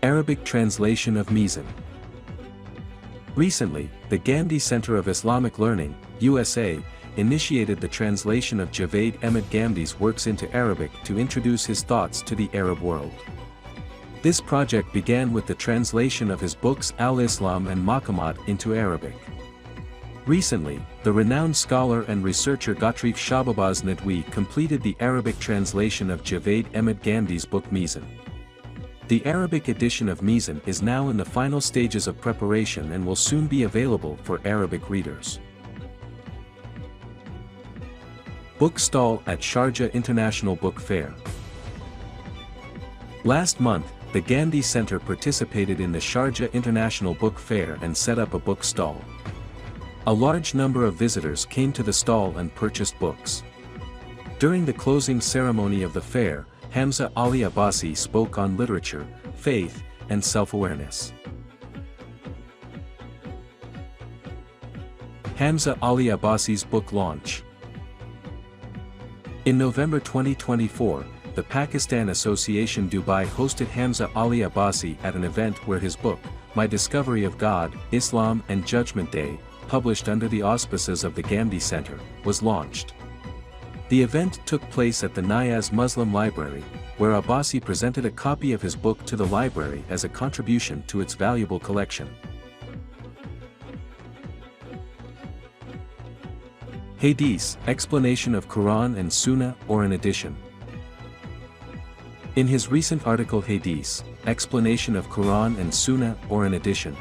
Arabic translation of Mizan. Recently, the Gandhi Center of Islamic Learning, USA, initiated the translation of Javed Ahmed Ghamdi's works into Arabic to introduce his thoughts to the Arab world. This project began with the translation of his books Al-Islam and Maqamat into Arabic. Recently, the renowned scholar and researcher Ghatrif Shababaz Nadwi completed the Arabic translation of Javed Ahmed Ghamdi's book Mizan. The Arabic edition of Mizan is now in the final stages of preparation and will soon be available for Arabic readers. Book stall at Sharjah International Book Fair. Last month, the Gandhi Center participated in the Sharjah International Book Fair and set up a book stall. A large number of visitors came to the stall and purchased books. During the closing ceremony of the fair, Hamza Ali Abbasi spoke on literature, faith, and self-awareness. Hamza Ali Abbasi's book launch. In November 2024, the Pakistan Association Dubai hosted Hamza Ali Abbasi at an event where his book, My Discovery of God, Islam and Judgment Day, published under the auspices of the Gandhi Center, was launched. The event took place at the Niyaz Muslim Library, where Abbasi presented a copy of his book to the library as a contribution to its valuable collection. Hadith, explanation of Quran and Sunnah or an edition. In his recent article Hadith, explanation of Quran and Sunnah or an edition,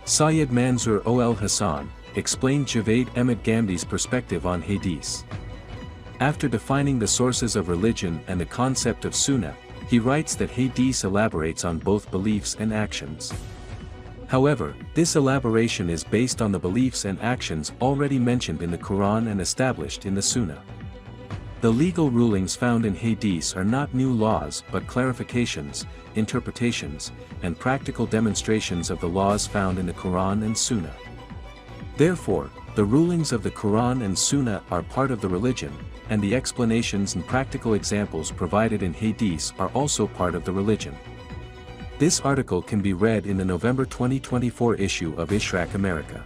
Sayyid Manzoor Ol Hassan explained Javed Ahmed Ghamdi's perspective on Hadith. After defining the sources of religion and the concept of Sunnah, he writes that Hadith elaborates on both beliefs and actions. However, this elaboration is based on the beliefs and actions already mentioned in the Quran and established in the Sunnah. The legal rulings found in Hadith are not new laws but clarifications, interpretations, and practical demonstrations of the laws found in the Quran and Sunnah. Therefore, the rulings of the Quran and Sunnah are part of the religion, and the explanations and practical examples provided in Hadith are also part of the religion. This article can be read in the November 2024 issue of Ishraq America.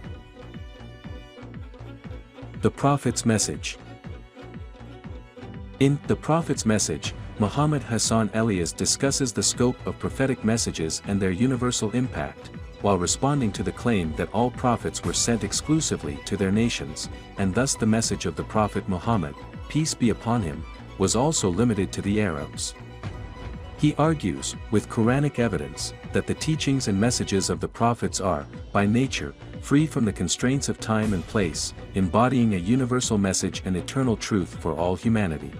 The Prophet's Message. In The Prophet's Message, Muhammad Hassan Elias discusses the scope of prophetic messages and their universal impact, while responding to the claim that all prophets were sent exclusively to their nations, and thus the message of the Prophet Muhammad, peace be upon him, was also limited to the Arabs. He argues, with Quranic evidence, that the teachings and messages of the prophets are, by nature, free from the constraints of time and place, embodying a universal message and eternal truth for all humanity.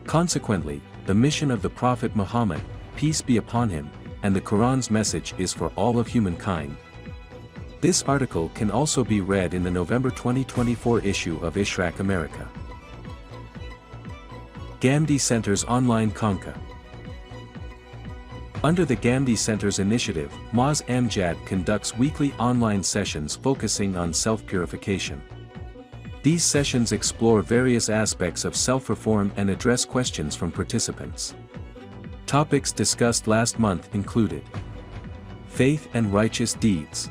Consequently, the mission of the Prophet Muhammad, peace be upon him, and the Quran's message is for all of humankind. This article can also be read in the November 2024 issue of Ishraq America. Gandhi Center's online Conca. Under the Gandhi Center's initiative, Moz Amjad conducts weekly online sessions focusing on self-purification. These sessions explore various aspects of self-reform and address questions from participants. Topics discussed last month included faith and righteous deeds,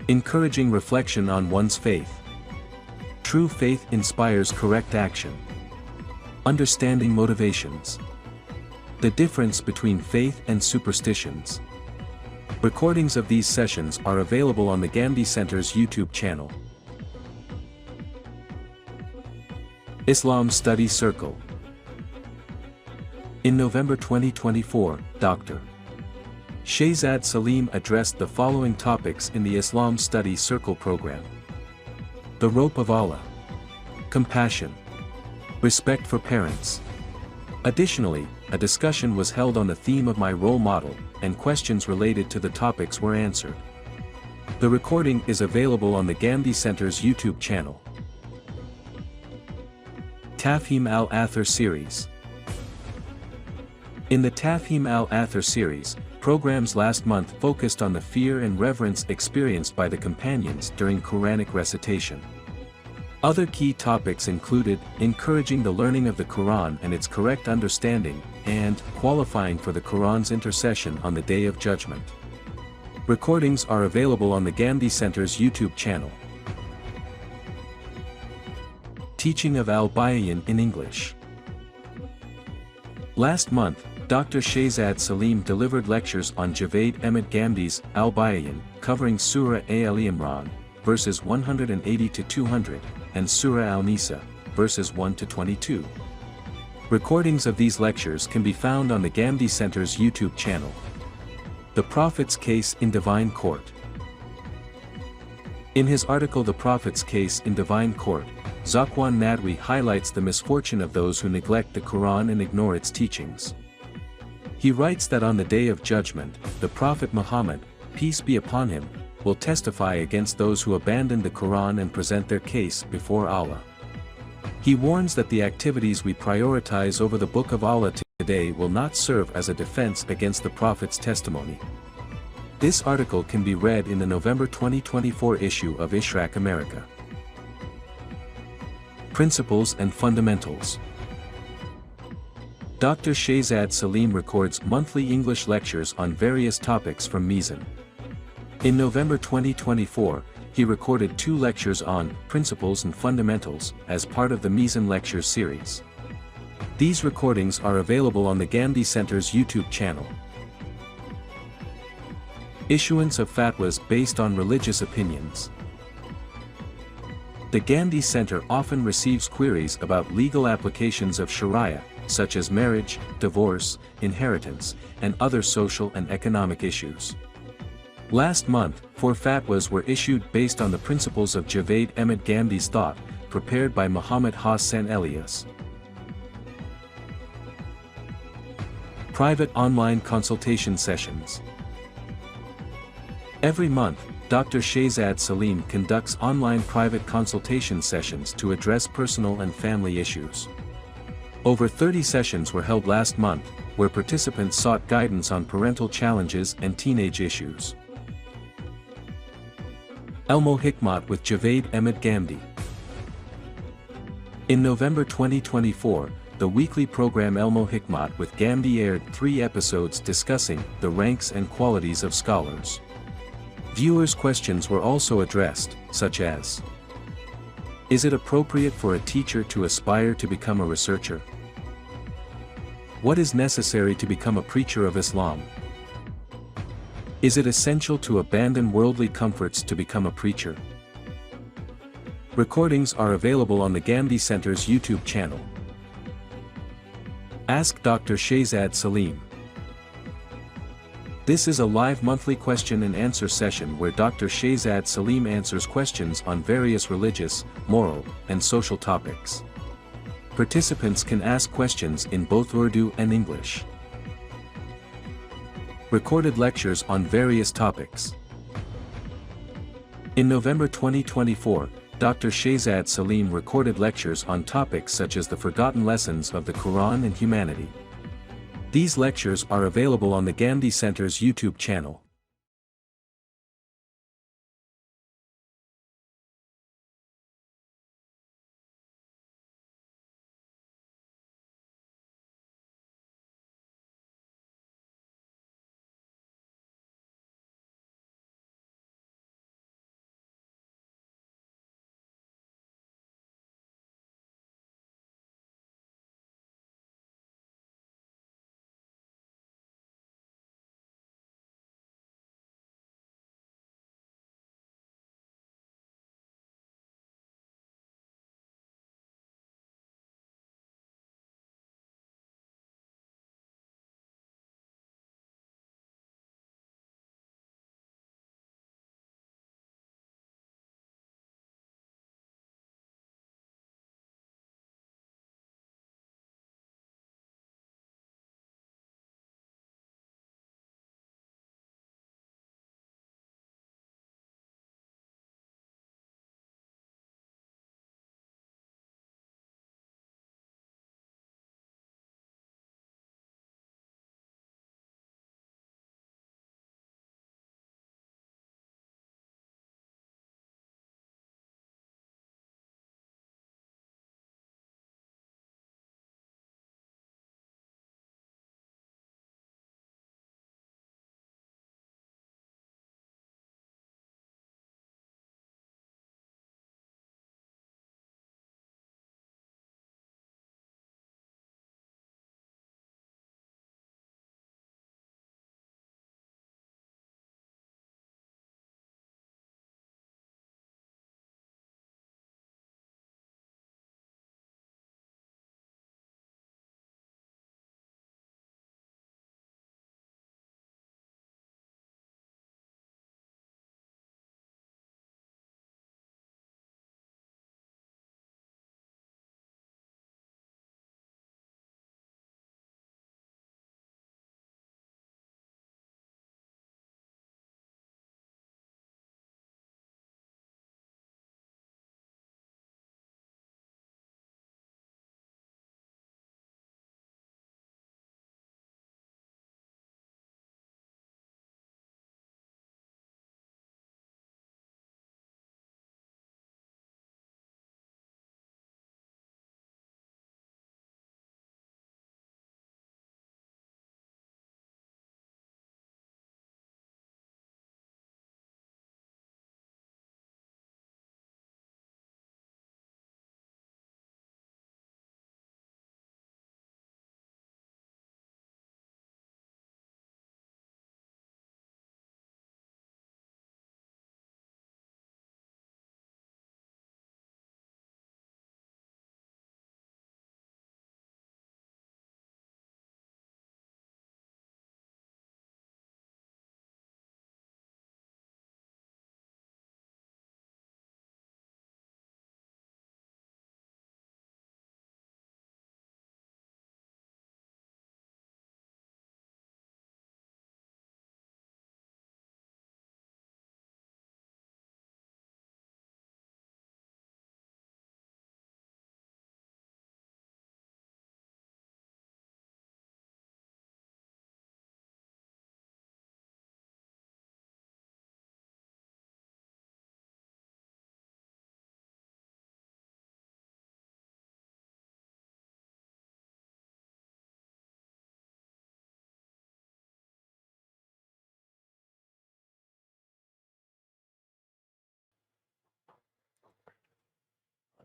encouraging reflection on one's faith, true faith inspires correct action, understanding motivations, the difference between faith and superstitions. Recordings of these sessions are available on the Gandhi Center's YouTube channel. Islam Study Circle. In November 2024, Dr. Shehzad Salim addressed the following topics in the Islam Study Circle program: the rope of Allah, compassion, respect for parents. Additionally, a discussion was held on the theme of my role model, and questions related to the topics were answered. The recording is available on the Gandhi Center's YouTube channel. Tafhim al-Athar Series. In the Tafhim al-Athar series, programs last month focused on the fear and reverence experienced by the companions during Quranic recitation. Other key topics included encouraging the learning of the Quran and its correct understanding, and qualifying for the Quran's intercession on the Day of Judgment. Recordings are available on the Gandhi Center's YouTube channel. Teaching of Al-Bayan in English. Last month, Dr. Shehzad Salim delivered lectures on Javed Ahmed Ghamdi's Al-Bayan, covering Surah Al-Imran, verses 180 to 200, and Surah Al-Nisa, verses 1 to 22. Recordings of these lectures can be found on the Gandhi Center's YouTube channel. The Prophet's Case in Divine Court. In his article The Prophet's Case in Divine Court, Zakwan Nadwi highlights the misfortune of those who neglect the Quran and ignore its teachings. He writes that on the Day of Judgment, the Prophet Muhammad, peace be upon him, will testify against those who abandon the Quran and present their case before Allah. He warns that the activities we prioritize over the Book of Allah today will not serve as a defense against the Prophet's testimony. This article can be read in the November 2024 issue of Ishraq America. Principles and Fundamentals. Dr. Shehzad Salim records monthly English lectures on various topics from Mizan. In November 2024, he recorded 2 lectures on Principles and Fundamentals as part of the Mizan Lecture series. These recordings are available on the Gandhi Center's YouTube channel. Issuance of fatwas based on religious opinions. The Gandhi Center often receives queries about legal applications of Sharia, such as marriage, divorce, inheritance, and other social and economic issues. Last month, 4 fatwas were issued based on the principles of Javed Ahmed Ghamdi's thought, prepared by Muhammad Hassan Elias. Private online consultation sessions. Every month, Dr. Shehzad Salim conducts online private consultation sessions to address personal and family issues. Over 30 sessions were held last month, where participants sought guidance on parental challenges and teenage issues. Elmo Hikmat with Javed Ahmed Ghamdi. In November 2024, the weekly program Elmo Hikmat with Ghamdi aired 3 episodes discussing the ranks and qualities of scholars. Viewers' questions were also addressed, such as: is it appropriate for a teacher to aspire to become a researcher? What is necessary to become a preacher of Islam? Is it essential to abandon worldly comforts to become a preacher? Recordings are available on the Gandhi Center's YouTube channel. Ask Dr. Shehzad Salim. This is a live monthly question and answer session where Dr. Shehzad Salim answers questions on various religious, moral, and social topics. Participants can ask questions in both Urdu and English. Recorded lectures on various topics. In November 2024, Dr. Shehzad Salim recorded lectures on topics such as the forgotten lessons of the Quran and humanity. These lectures are available on the Gandhi Center's YouTube channel.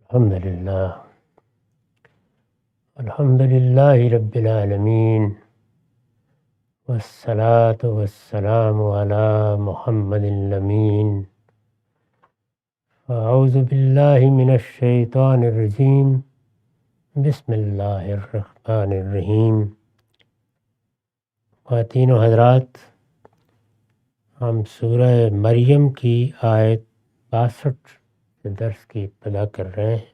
الحمد للہ رب العالمین والصلاة والسلام علی محمد الامین اعوذ باللہ من الشیطان الرجیم بسم اللہ الرحمن الرحیم۔ خواتین و حضرات، ہم سورہ مریم کی آیت 62 سے درس کی ابتدا کر رہے ہیں۔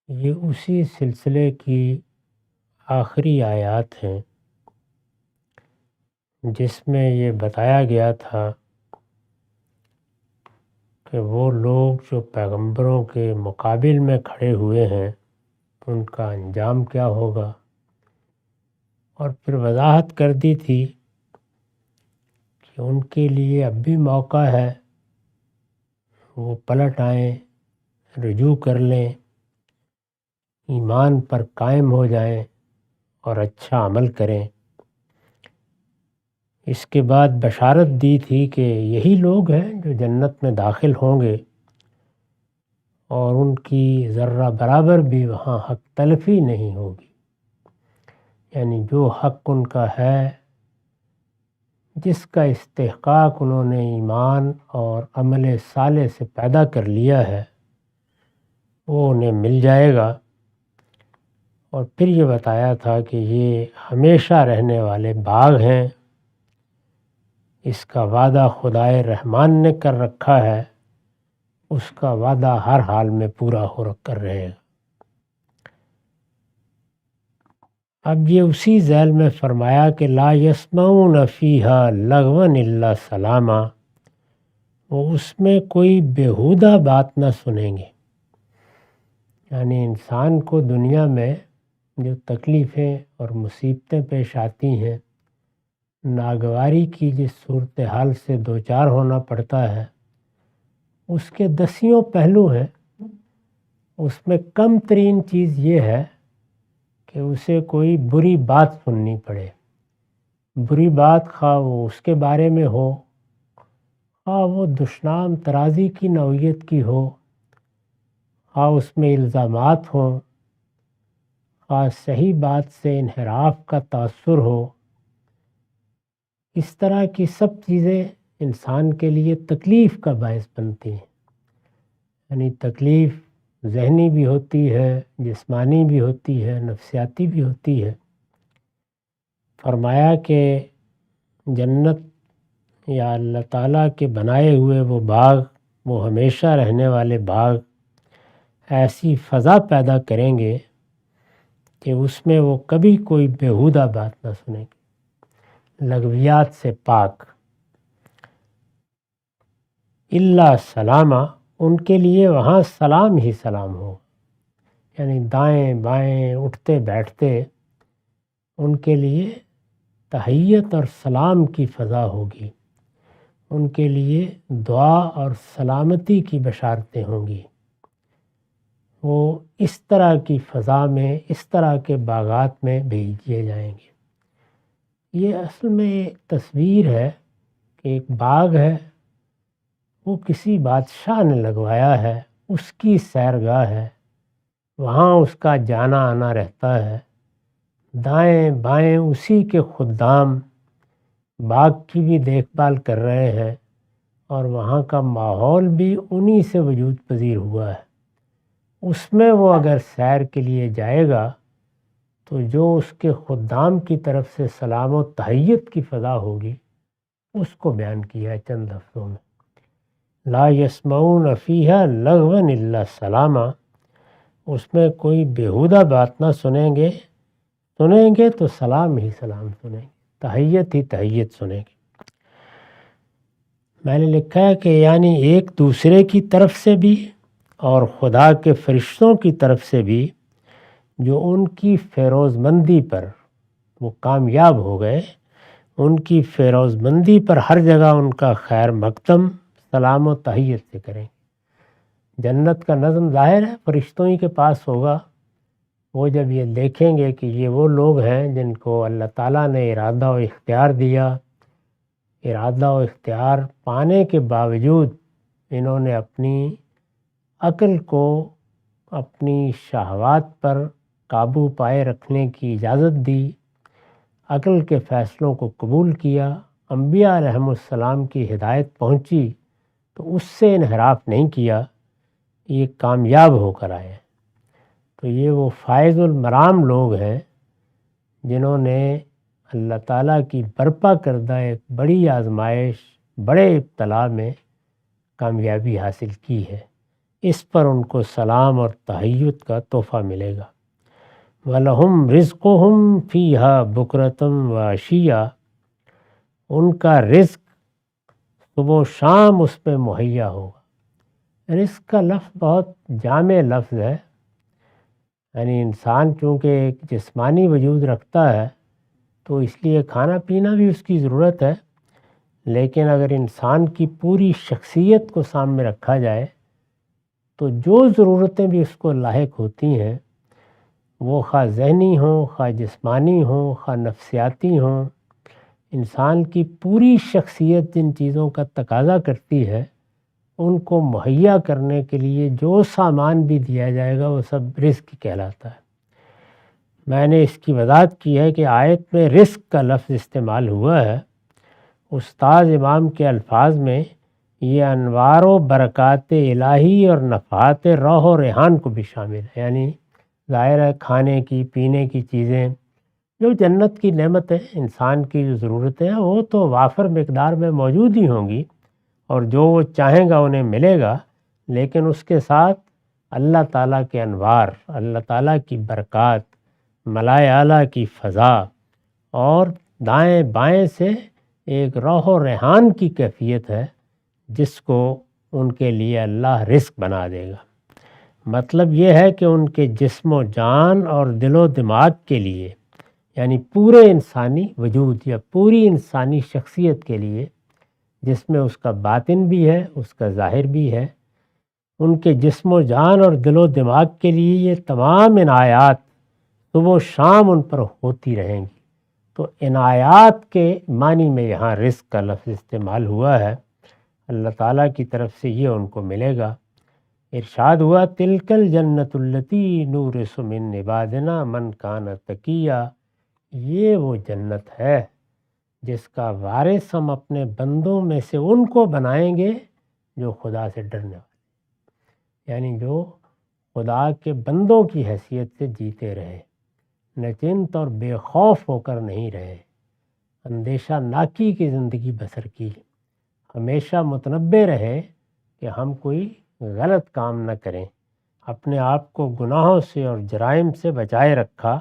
یہ اسی سلسلے کی آخری آیات ہیں جس میں یہ بتایا گیا تھا کہ وہ لوگ جو پیغمبروں کے مقابل میں کھڑے ہوئے ہیں ان کا انجام کیا ہوگا، اور پھر وضاحت کر دی تھی کہ ان کے لیے اب بھی موقع ہے، وہ پلٹ آئیں، رجوع کر لیں، ایمان پر قائم ہو جائیں اور اچھا عمل کریں۔ اس کے بعد بشارت دی تھی کہ یہی لوگ ہیں جو جنت میں داخل ہوں گے، اور ان کی ذرہ برابر بھی وہاں حق تلفی نہیں ہوگی، یعنی جو حق ان کا ہے، جس کا استحقاق انہوں نے ایمان اور عمل صالح سے پیدا کر لیا ہے، وہ انہیں مل جائے گا۔ اور پھر یہ بتایا تھا کہ یہ ہمیشہ رہنے والے باغ ہیں، اس کا وعدہ خدائے رحمان نے کر رکھا ہے، اس کا وعدہ ہر حال میں پورا ہو کر رہے گا۔ اب یہ اسی ذیل میں فرمایا کہ لا یسمعون فیہا لغوا الا سلاما، وہ اس میں کوئی بیہودہ بات نہ سنیں گے۔ یعنی انسان کو دنیا میں جو تکلیفیں اور مصیبتیں پیش آتی ہیں، ناگواری کی جس صورتحال سے دوچار ہونا پڑتا ہے، اس کے 10 پہلو ہیں۔ اس میں کم ترین چیز یہ ہے کہ اسے کوئی بری بات سننی پڑے، بری بات خواہ وہ اس کے بارے میں ہو، خواہ وہ دشنام ترازی کی نوعیت کی ہو، خواہ اس میں الزامات ہوں، خواہ صحیح بات سے انحراف کا تاثر ہو۔ اس طرح کی سب چیزیں انسان کے لیے تکلیف کا باعث بنتی ہیں، یعنی تکلیف ذہنی بھی ہوتی ہے، جسمانی بھی ہوتی ہے، نفسیاتی بھی ہوتی ہے۔ فرمایا کہ جنت یا اللہ تعالیٰ کے بنائے ہوئے وہ باغ، وہ ہمیشہ رہنے والے باغ ایسی فضا پیدا کریں گے کہ اس میں وہ کبھی کوئی بیہودہ بات نہ سنیں گے، لغویات سے پاک۔ الا سلامہ، ان کے لیے وہاں سلام ہی سلام ہو، یعنی دائیں بائیں اٹھتے بیٹھتے ان کے لیے تحیت اور سلام کی فضا ہوگی، ان کے لیے دعا اور سلامتی کی بشارتیں ہوں گی۔ وہ اس طرح کی فضا میں، اس طرح کے باغات میں بھیج دیے جائیں گے۔ یہ اصل میں ایک تصویر ہے کہ ایک باغ ہے، وہ کسی بادشاہ نے لگوایا ہے، اس کی سیرگاہ ہے، وہاں اس کا جانا آنا رہتا ہے، دائیں بائیں اسی کے خدام باغ کی بھی دیکھ بھال کر رہے ہیں، اور وہاں کا ماحول بھی انہی سے وجود پذیر ہوا ہے۔ اس میں وہ اگر سیر کے لیے جائے گا تو جو اس کے خدام کی طرف سے سلام و تحیت کی فضا ہوگی، اس کو بیان کیا ہے چند لفظوں میں۔ لا یسمعون فیہا لغوا الا سلاما، اس میں کوئی بیہودہ بات نہ سنیں گے، سنیں گے تو سلام ہی سلام سنیں گے، تحیت ہی تحیت سنیں گے۔ میں نے لکھا ہے کہ یعنی ایک دوسرے کی طرف سے بھی اور خدا کے فرشتوں کی طرف سے بھی جو ان کی فیروز مندی پر وہ کامیاب ہو گئے، ان کی فیروز مندی پر ہر جگہ ان کا خیر مقدم سلام و تحیت سے کریں۔ جنت کا نظم ظاہر ہے فرشتوں ہی کے پاس ہوگا۔ وہ جب یہ دیکھیں گے کہ یہ وہ لوگ ہیں جن کو اللہ تعالیٰ نے ارادہ و اختیار دیا، ارادہ و اختیار پانے کے باوجود انہوں نے اپنی عقل کو اپنی شہوات پر قابو پائے رکھنے کی اجازت دی، عقل کے فیصلوں کو قبول کیا، انبیاء علیہم السلام کی ہدایت پہنچی تو اس سے انحراف نہیں کیا، یہ کامیاب ہو کر آئے۔ تو یہ وہ فائز المرام لوگ ہیں جنہوں نے اللہ تعالیٰ کی برپا کردہ ایک بڑی آزمائش، بڑے ابتلا میں کامیابی حاصل کی ہے۔ اس پر ان کو سلام اور تحیّت کا تحفہ ملے گا۔ وَلَهُمْ رِزْقُهُمْ فِيهَا بُكْرَةً وَعَشِيًّا، ان کا رزق صبح و شام اس پہ مہیا ہوگا۔ رزق کا لفظ بہت جامع لفظ ہے، یعنی انسان چونکہ ایک جسمانی وجود رکھتا ہے تو اس لیے کھانا پینا بھی اس کی ضرورت ہے، لیکن اگر انسان کی پوری شخصیت کو سامنے رکھا جائے تو جو ضرورتیں بھی اس کو لاحق ہوتی ہیں، وہ خواہ ذہنی ہوں، خواہ جسمانی ہوں، خواہ نفسیاتی ہوں، انسان کی پوری شخصیت جن چیزوں کا تقاضا کرتی ہے ان کو مہیا کرنے کے لیے جو سامان بھی دیا جائے گا وہ سب رزق کہلاتا ہے۔ میں نے اس کی وضاحت کی ہے کہ آیت میں رزق کا لفظ استعمال ہوا ہے، استاد امام کے الفاظ میں یہ انوار و برکات الہی اور نفحات روح و ریحان کو بھی شامل ہے، یعنی ظاہر ہے کھانے کی پینے کی چیزیں، جو جنت کی نعمت ہے، انسان کی جو ضرورتیں ہیں وہ تو وافر مقدار میں موجود ہی ہوں گی اور جو وہ چاہیں گا انہیں ملے گا، لیکن اس کے ساتھ اللہ تعالیٰ کے انوار، اللہ تعالیٰ کی برکات، ملائے اعلیٰ کی فضا اور دائیں بائیں سے ایک روح و ریحان کی کیفیت ہے جس کو ان کے لیے اللہ رزق بنا دے گا۔ مطلب یہ ہے کہ ان کے جسم و جان اور دل و دماغ کے لیے، یعنی پورے انسانی وجود یا پوری انسانی شخصیت کے لیے، جس میں اس کا باطن بھی ہے اس کا ظاہر بھی ہے، ان کے جسم و جان اور دل و دماغ کے لیے یہ تمام عنایات صبح و شام ان پر ہوتی رہیں گی۔ تو عنایات کے معنی میں یہاں رزق کا لفظ استعمال ہوا ہے، اللہ تعالیٰ کی طرف سے یہ ان کو ملے گا۔ ارشاد ہوا تلک الجنت التی نورث من عبادنا من کان تقیا، یہ وہ جنت ہے جس کا وارث ہم اپنے بندوں میں سے ان کو بنائیں گے جو خدا سے ڈرنے والے، یعنی جو خدا کے بندوں کی حیثیت سے جیتے رہے، نچنت اور بے خوف ہو کر نہیں رہے، اندیشہ ناکی کی زندگی بسر کی، ہمیشہ متنبہ رہے کہ ہم کوئی غلط کام نہ کریں، اپنے آپ کو گناہوں سے اور جرائم سے بچائے رکھا۔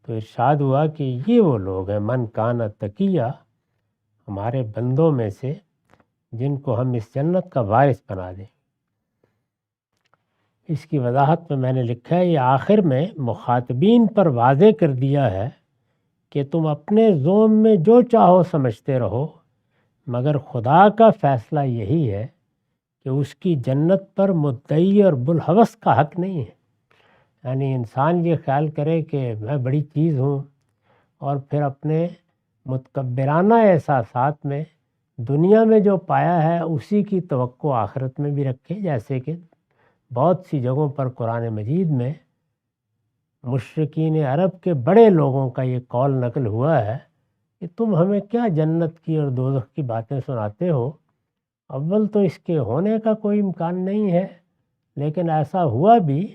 تو ارشاد ہوا کہ یہ وہ لوگ ہیں من کان تقیہ، ہمارے بندوں میں سے جن کو ہم اس جنت کا وارث بنا دیں۔ اس کی وضاحت میں نے لکھا ہے، یہ آخر میں مخاطبین پر واضح کر دیا ہے کہ تم اپنے ذوم میں جو چاہو سمجھتے رہو، مگر خدا کا فیصلہ یہی ہے کہ اس کی جنت پر مدعی اور بلحوث کا حق نہیں ہے۔ یعنی انسان یہ خیال کرے کہ میں بڑی چیز ہوں اور پھر اپنے متکبرانہ احساسات میں دنیا میں جو پایا ہے اسی کی توقع آخرت میں بھی رکھے، جیسے کہ بہت سی جگہوں پر قرآن مجید میں مشرکین عرب کے بڑے لوگوں کا یہ قول نقل ہوا ہے کہ تم ہمیں کیا جنت کی اور دوزخ کی باتیں سناتے ہو، اول تو اس کے ہونے کا کوئی امکان نہیں ہے، لیکن ایسا ہوا بھی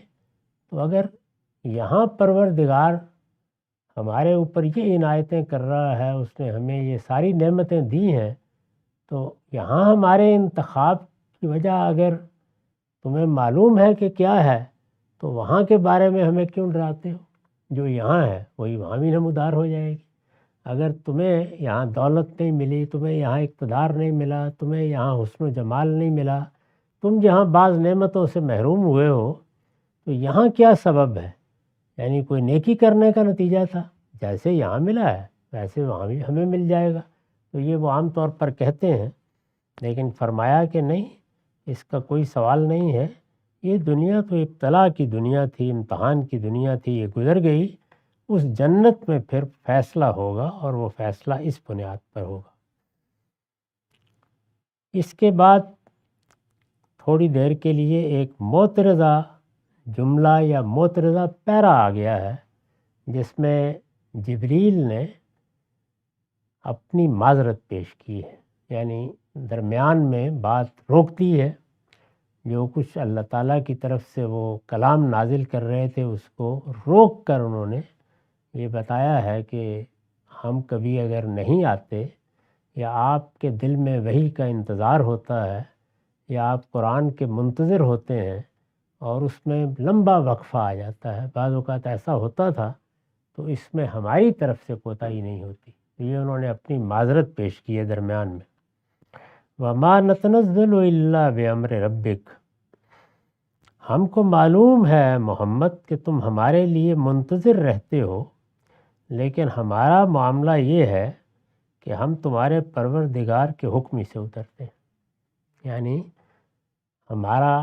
تو اگر یہاں پروردگار ہمارے اوپر یہ عنایتیں کر رہا ہے، اس نے ہمیں یہ ساری نعمتیں دی ہیں، تو یہاں ہمارے انتخاب کی وجہ اگر تمہیں معلوم ہے کہ کیا ہے تو وہاں کے بارے میں ہمیں کیوں ڈراتے ہو؟ جو یہاں ہے وہی وہاں بھی نمودار ہو جائے گی۔ اگر تمہیں یہاں دولت نہیں ملی، تمہیں یہاں اقتدار نہیں ملا، تمہیں یہاں حسن و جمال نہیں ملا، تم جہاں بعض نعمتوں سے محروم ہوئے ہو، تو یہاں کیا سبب ہے؟ یعنی کوئی نیکی کرنے کا نتیجہ تھا، جیسے یہاں ملا ہے ویسے وہاں بھی ہمیں مل جائے گا۔ تو یہ وہ عام طور پر کہتے ہیں، لیکن فرمایا کہ نہیں، اس کا کوئی سوال نہیں ہے، یہ دنیا تو ابتلا کی دنیا تھی، امتحان کی دنیا تھی، یہ گزر گئی، اس جنت میں پھر فیصلہ ہوگا اور وہ فیصلہ اس بنیاد پر ہوگا۔ اس کے بعد تھوڑی دیر کے لیے ایک معترضہ جملہ یا معترضہ پیرا آ گیا ہے جس میں جبریل نے اپنی معذرت پیش کی ہے، یعنی درمیان میں بات روک دی ہے۔ جو کچھ اللہ تعالیٰ کی طرف سے وہ کلام نازل کر رہے تھے اس کو روک کر انہوں نے یہ بتایا ہے کہ ہم کبھی اگر نہیں آتے یا آپ کے دل میں وحی کا انتظار ہوتا ہے یا آپ قرآن کے منتظر ہوتے ہیں اور اس میں لمبا وقفہ آ جاتا ہے، بعض اوقات ایسا ہوتا تھا، تو اس میں ہماری طرف سے کوتاہی نہیں ہوتی۔ یہ انہوں نے اپنی معذرت پیش کی ہے درمیان میں۔ وَمَا نَتَنَزَّلُ إِلَّا بِأَمْرِ رَبِّكَ، ہم کو معلوم ہے محمد کہ تم ہمارے لیے منتظر رہتے ہو، لیکن ہمارا معاملہ یہ ہے کہ ہم تمہارے پروردگار کے حکم سے اترتے ہیں، یعنی ہمارا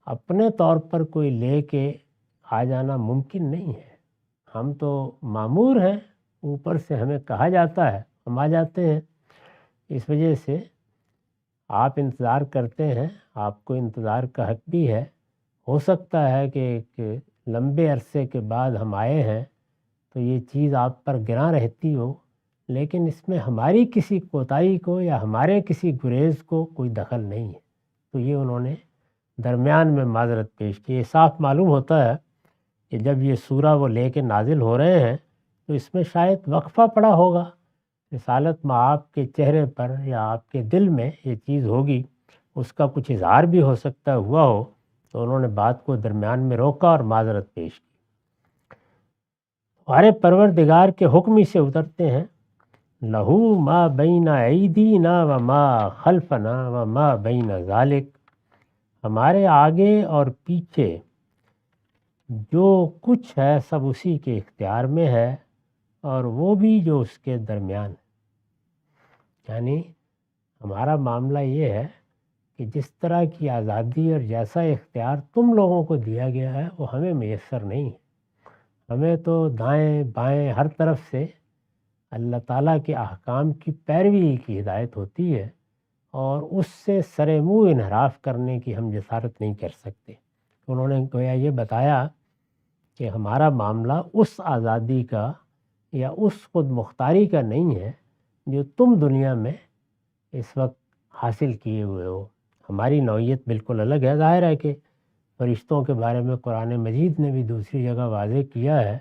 اپنے طور پر کوئی لے کے آ جانا ممکن نہیں ہے۔ ہم تو مامور ہیں، اوپر سے ہمیں کہا جاتا ہے، ہم آ جاتے ہیں۔ اس وجہ سے آپ انتظار کرتے ہیں، آپ کو انتظار کا حق بھی ہے۔ ہو سکتا ہے کہ ایک لمبے عرصے کے بعد ہم آئے ہیں تو یہ چیز آپ پر گراں رہتی ہو، لیکن اس میں ہماری کسی کوتاہی کو یا ہمارے کسی گریز کو کوئی دخل نہیں ہے۔ تو یہ انہوں نے درمیان میں معذرت پیش کی۔ یہ صاف معلوم ہوتا ہے کہ جب یہ سورہ وہ لے کے نازل ہو رہے ہیں تو اس میں شاید وقفہ پڑا ہوگا، رسالت مآب کے چہرے پر یا آپ کے دل میں یہ چیز ہوگی، اس کا کچھ اظہار بھی ہو سکتا ہوا ہو، تو انہوں نے بات کو درمیان میں روکا اور معذرت پیش کی۔ ہمارے پروردگار کے حکم سے اترتے ہیں۔ لہو ما بین ایدینا وما خلفنا وما بین ذالک، ہمارے آگے اور پیچھے جو کچھ ہے سب اسی کے اختیار میں ہے، اور وہ بھی جو اس کے درمیان ہے۔ یعنی ہمارا معاملہ یہ ہے کہ جس طرح کی آزادی اور جیسا اختیار تم لوگوں کو دیا گیا ہے وہ ہمیں میسر نہیں ہے۔ ہمیں تو دائیں بائیں ہر طرف سے اللہ تعالیٰ کے احکام کی پیروی کی ہدایت ہوتی ہے، اور اس سے سر منہ انحراف کرنے کی ہم جسارت نہیں کر سکتے۔ انہوں نے گویا یہ بتایا کہ ہمارا معاملہ اس آزادی کا یا اس خود مختاری کا نہیں ہے جو تم دنیا میں اس وقت حاصل کیے ہوئے ہو۔ ہماری نوعیت بالکل الگ ہے۔ ظاہر ہے کہ فرشتوں کے بارے میں قرآن مجید نے بھی دوسری جگہ واضح کیا ہے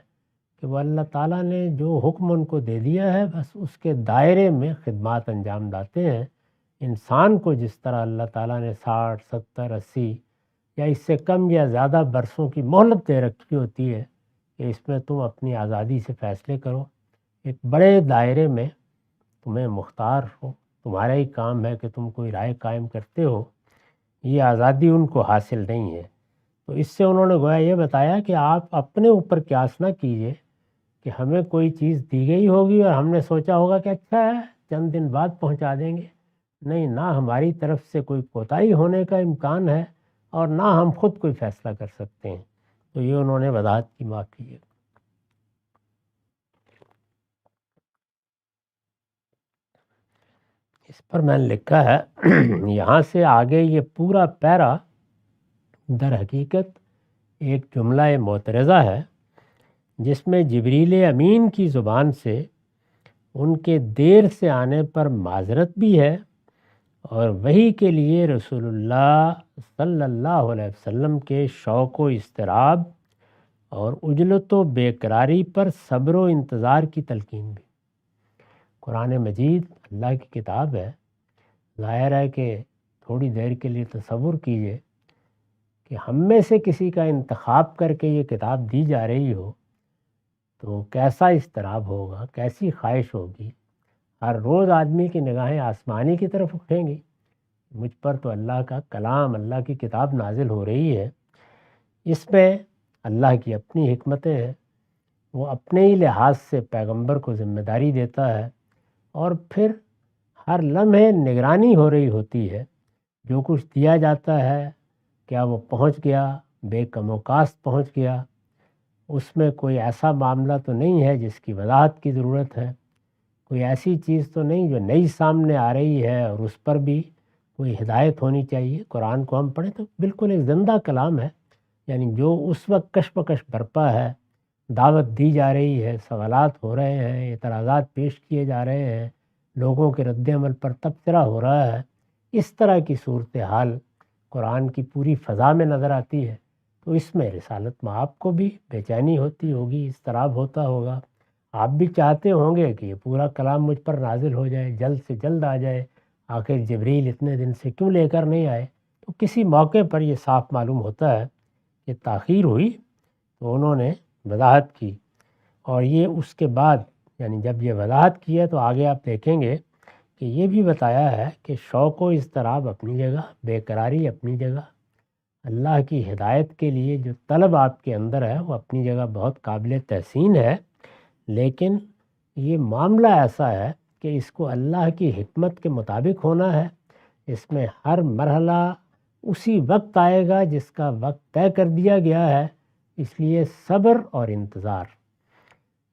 کہ وہ اللہ تعالیٰ نے جو حکم ان کو دے دیا ہے بس اس کے دائرے میں خدمات انجام دیتے ہیں۔ انسان کو جس طرح اللہ تعالیٰ نے 60 70 80 یا اس سے کم یا زیادہ برسوں کی مہلت دے رکھی ہوتی ہے کہ اس میں تم اپنی آزادی سے فیصلے کرو، ایک بڑے دائرے میں تمہیں مختار ہو، تمہارا ہی کام ہے کہ تم کوئی رائے قائم کرتے ہو، یہ آزادی ان کو حاصل نہیں ہے۔ تو اس سے انہوں نے گویا یہ بتایا کہ آپ اپنے اوپر قیاس نہ کیجئے کہ ہمیں کوئی چیز دی گئی ہوگی اور ہم نے سوچا ہوگا کہ اچھا ہے چند دن بعد پہنچا دیں گے۔ نہیں، نہ ہماری طرف سے کوئی کوتاہی ہونے کا امکان ہے اور نہ ہم خود کوئی فیصلہ کر سکتے ہیں۔ تو یہ انہوں نے وضاحت کی معافی ہے۔ اس پر میں نے لکھا ہے یہاں سے آگے یہ پورا پیرا در حقیقت ایک جملہ معترضہ ہے جس میں جبریل امین کی زبان سے ان کے دیر سے آنے پر معذرت بھی ہے، اور وحی کے لیے رسول اللہ صلی اللہ علیہ وسلم کے شوق و اضطراب اور عجلت و بے قراری پر صبر و انتظار کی تلقین بھی۔ قرآن مجید اللہ کی کتاب ہے، ظاہر ہے کہ تھوڑی دیر کے لیے تصور کیجئے کہ ہم میں سے کسی کا انتخاب کر کے یہ کتاب دی جا رہی ہو تو کیسا اضطراب ہوگا، کیسی خواہش ہوگی۔ ہر روز آدمی کی نگاہیں آسمانی کی طرف اٹھیں گی، مجھ پر تو اللہ کا کلام، اللہ کی کتاب نازل ہو رہی ہے، اس میں اللہ کی اپنی حکمتیں ہیں، وہ اپنے ہی لحاظ سے پیغمبر کو ذمہ داری دیتا ہے، اور پھر ہر لمحے نگرانی ہو رہی ہوتی ہے، جو کچھ دیا جاتا ہے کیا وہ پہنچ گیا، بے کم و کاست پہنچ گیا، اس میں کوئی ایسا معاملہ تو نہیں ہے جس کی وضاحت کی ضرورت ہے، کوئی ایسی چیز تو نہیں جو نئی سامنے آ رہی ہے اور اس پر بھی کوئی ہدایت ہونی چاہیے۔ قرآن کو ہم پڑھیں تو بالکل ایک زندہ کلام ہے، یعنی جو اس وقت کشمکش برپا ہے، دعوت دی جا رہی ہے، سوالات ہو رہے ہیں، اعتراضات پیش کیے جا رہے ہیں، لوگوں کے رد عمل پر تبصرہ ہو رہا ہے، اس طرح کی صورتحال قرآن کی پوری فضا میں نظر آتی ہے، تو اس میں رسالت مآب کو بھی بے چینی ہوتی ہوگی، اضطراب ہوتا ہوگا۔ آپ بھی چاہتے ہوں گے کہ یہ پورا کلام مجھ پر نازل ہو جائے، جلد سے جلد آ جائے، آخر جبریل اتنے دن سے کیوں لے کر نہیں آئے؟ تو کسی موقع پر یہ صاف معلوم ہوتا ہے کہ تاخیر ہوئی، تو انہوں نے وضاحت کی، اور یہ اس کے بعد یعنی جب یہ وضاحت کی ہے تو آگے آپ دیکھیں گے کہ یہ بھی بتایا ہے کہ شوق و اضطراب اپنی جگہ، بے قراری اپنی جگہ، اللہ کی ہدایت کے لیے جو طلب آپ کے اندر ہے وہ اپنی جگہ بہت قابل تحسین ہے، لیکن یہ معاملہ ایسا ہے کہ اس کو اللہ کی حکمت کے مطابق ہونا ہے۔ اس میں ہر مرحلہ اسی وقت آئے گا جس کا وقت طے کر دیا گیا ہے، اس لیے صبر اور انتظار۔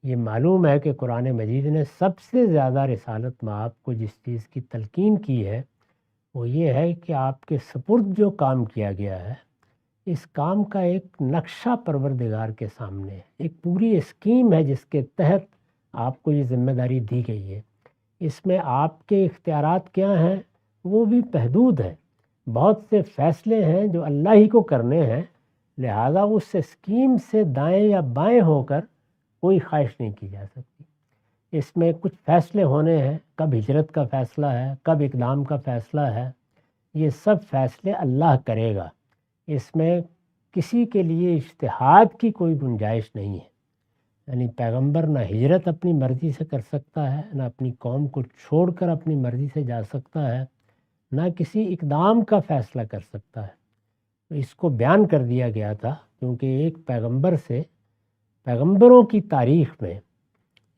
یہ معلوم ہے کہ قرآن مجید نے سب سے زیادہ رسالت مآب کو جس چیز کی تلقین کی ہے وہ یہ ہے کہ آپ کے سپرد جو کام کیا گیا ہے، اس کام کا ایک نقشہ پروردگار کے سامنے ہے، ایک پوری اسکیم ہے جس کے تحت آپ کو یہ ذمہ داری دی گئی ہے۔ اس میں آپ کے اختیارات کیا ہیں وہ بھی محدود ہیں، بہت سے فیصلے ہیں جو اللہ ہی کو کرنے ہیں، لہٰذا اس اسکیم سے دائیں یا بائیں ہو کر کوئی خواہش نہیں کی جا سکتی۔ اس میں کچھ فیصلے ہونے ہیں، کب ہجرت کا فیصلہ ہے، کب اقدام کا فیصلہ ہے، یہ سب فیصلے اللہ کرے گا۔ اس میں کسی کے لیے اجتہاد کی کوئی گنجائش نہیں ہے، یعنی پیغمبر نہ ہجرت اپنی مرضی سے کر سکتا ہے، نہ اپنی قوم کو چھوڑ کر اپنی مرضی سے جا سکتا ہے، نہ کسی اقدام کا فیصلہ کر سکتا ہے۔ تو اس کو بیان کر دیا گیا تھا کیونکہ ایک پیغمبر سے پیغمبروں کی تاریخ میں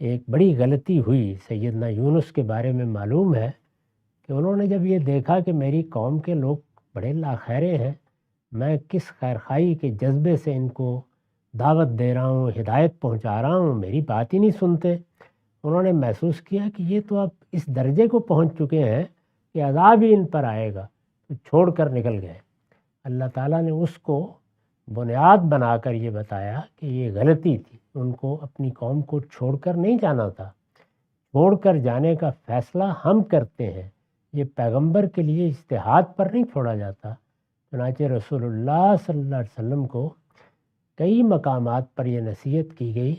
ایک بڑی غلطی ہوئی۔ سیدنا یونس کے بارے میں معلوم ہے کہ انہوں نے جب یہ دیکھا کہ میری قوم کے لوگ بڑے لاخیرے ہیں، میں کس خیرخواہی کے جذبے سے ان کو دعوت دے رہا ہوں، ہدایت پہنچا رہا ہوں، میری بات ہی نہیں سنتے، انہوں نے محسوس کیا کہ یہ تو اب اس درجے کو پہنچ چکے ہیں کہ عذاب ہی ان پر آئے گا، تو چھوڑ کر نکل گئے۔ اللہ تعالیٰ نے اس کو بنیاد بنا کر یہ بتایا کہ یہ غلطی تھی، ان کو اپنی قوم کو چھوڑ کر نہیں جانا تھا، چھوڑ کر جانے کا فیصلہ ہم کرتے ہیں، یہ پیغمبر کے لیے اجتہاد پر نہیں چھوڑا جاتا۔ چنانچہ رسول اللہ صلی اللہ علیہ وسلم کو کئی مقامات پر یہ نصیحت کی گئی،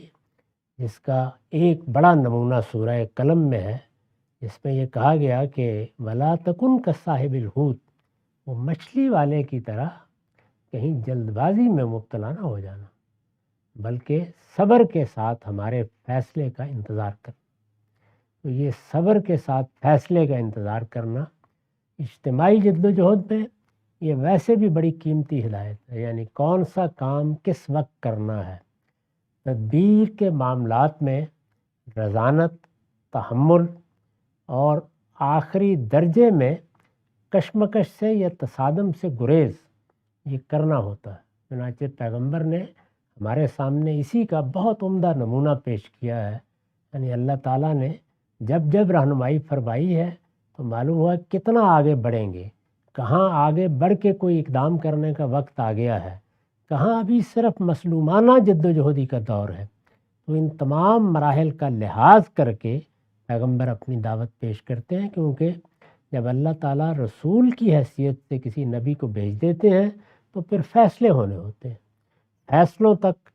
جس کا ایک بڑا نمونہ سورہ قلم میں ہے، جس میں یہ کہا گیا کہ وَلَا تَكُنْ كَصَاحِبِ الْحُوتِ، وہ مچھلی والے کی طرح کہیں جلد بازی میں مبتلا نہ ہو جانا، بلکہ صبر کے ساتھ ہمارے فیصلے کا انتظار کر۔ تو یہ صبر کے ساتھ فیصلے کا انتظار کرنا اجتماعی جد و جہد میں یہ ویسے بھی بڑی قیمتی ہدایت ہے، یعنی کون سا کام کس وقت کرنا ہے۔ تدبیر کے معاملات میں رضانت، تحمل اور آخری درجے میں کشمکش سے یا تصادم سے گریز یہ کرنا ہوتا ہے۔ چنانچہ پیغمبر نے ہمارے سامنے اسی کا بہت عمدہ نمونہ پیش کیا ہے، یعنی اللہ تعالیٰ نے جب جب رہنمائی فرمائی ہے تو معلوم ہوا کتنا آگے بڑھیں گے، کہاں آگے بڑھ کے کوئی اقدام کرنے کا وقت آ گیا ہے، کہاں ابھی صرف مظلومانہ جد و جہدی کا دور ہے۔ تو ان تمام مراحل کا لحاظ کر کے پیغمبر اپنی دعوت پیش کرتے ہیں، کیونکہ جب اللہ تعالیٰ رسول کی حیثیت سے کسی نبی کو بھیج دیتے ہیں تو پھر فیصلے ہونے ہوتے ہیں، فیصلوں تک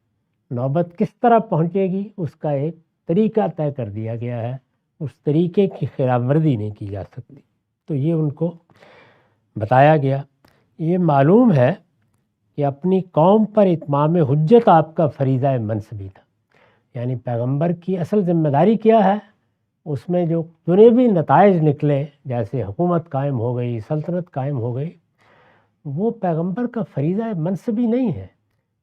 نوبت کس طرح پہنچے گی اس کا ایک طریقہ طے کر دیا گیا ہے، اس طریقے کی خلاف ورزی نہیں کی جا سکتی، تو یہ ان کو بتایا گیا۔ یہ معلوم ہے کہ اپنی قوم پر اتمام حجت آپ کا فریضہ منصبی تھا، یعنی پیغمبر کی اصل ذمہ داری کیا ہے، اس میں جو جنوبی نتائج نکلے، جیسے حکومت قائم ہو گئی، سلطنت قائم ہو گئی، وہ پیغمبر کا فریضہ منصبی نہیں ہے،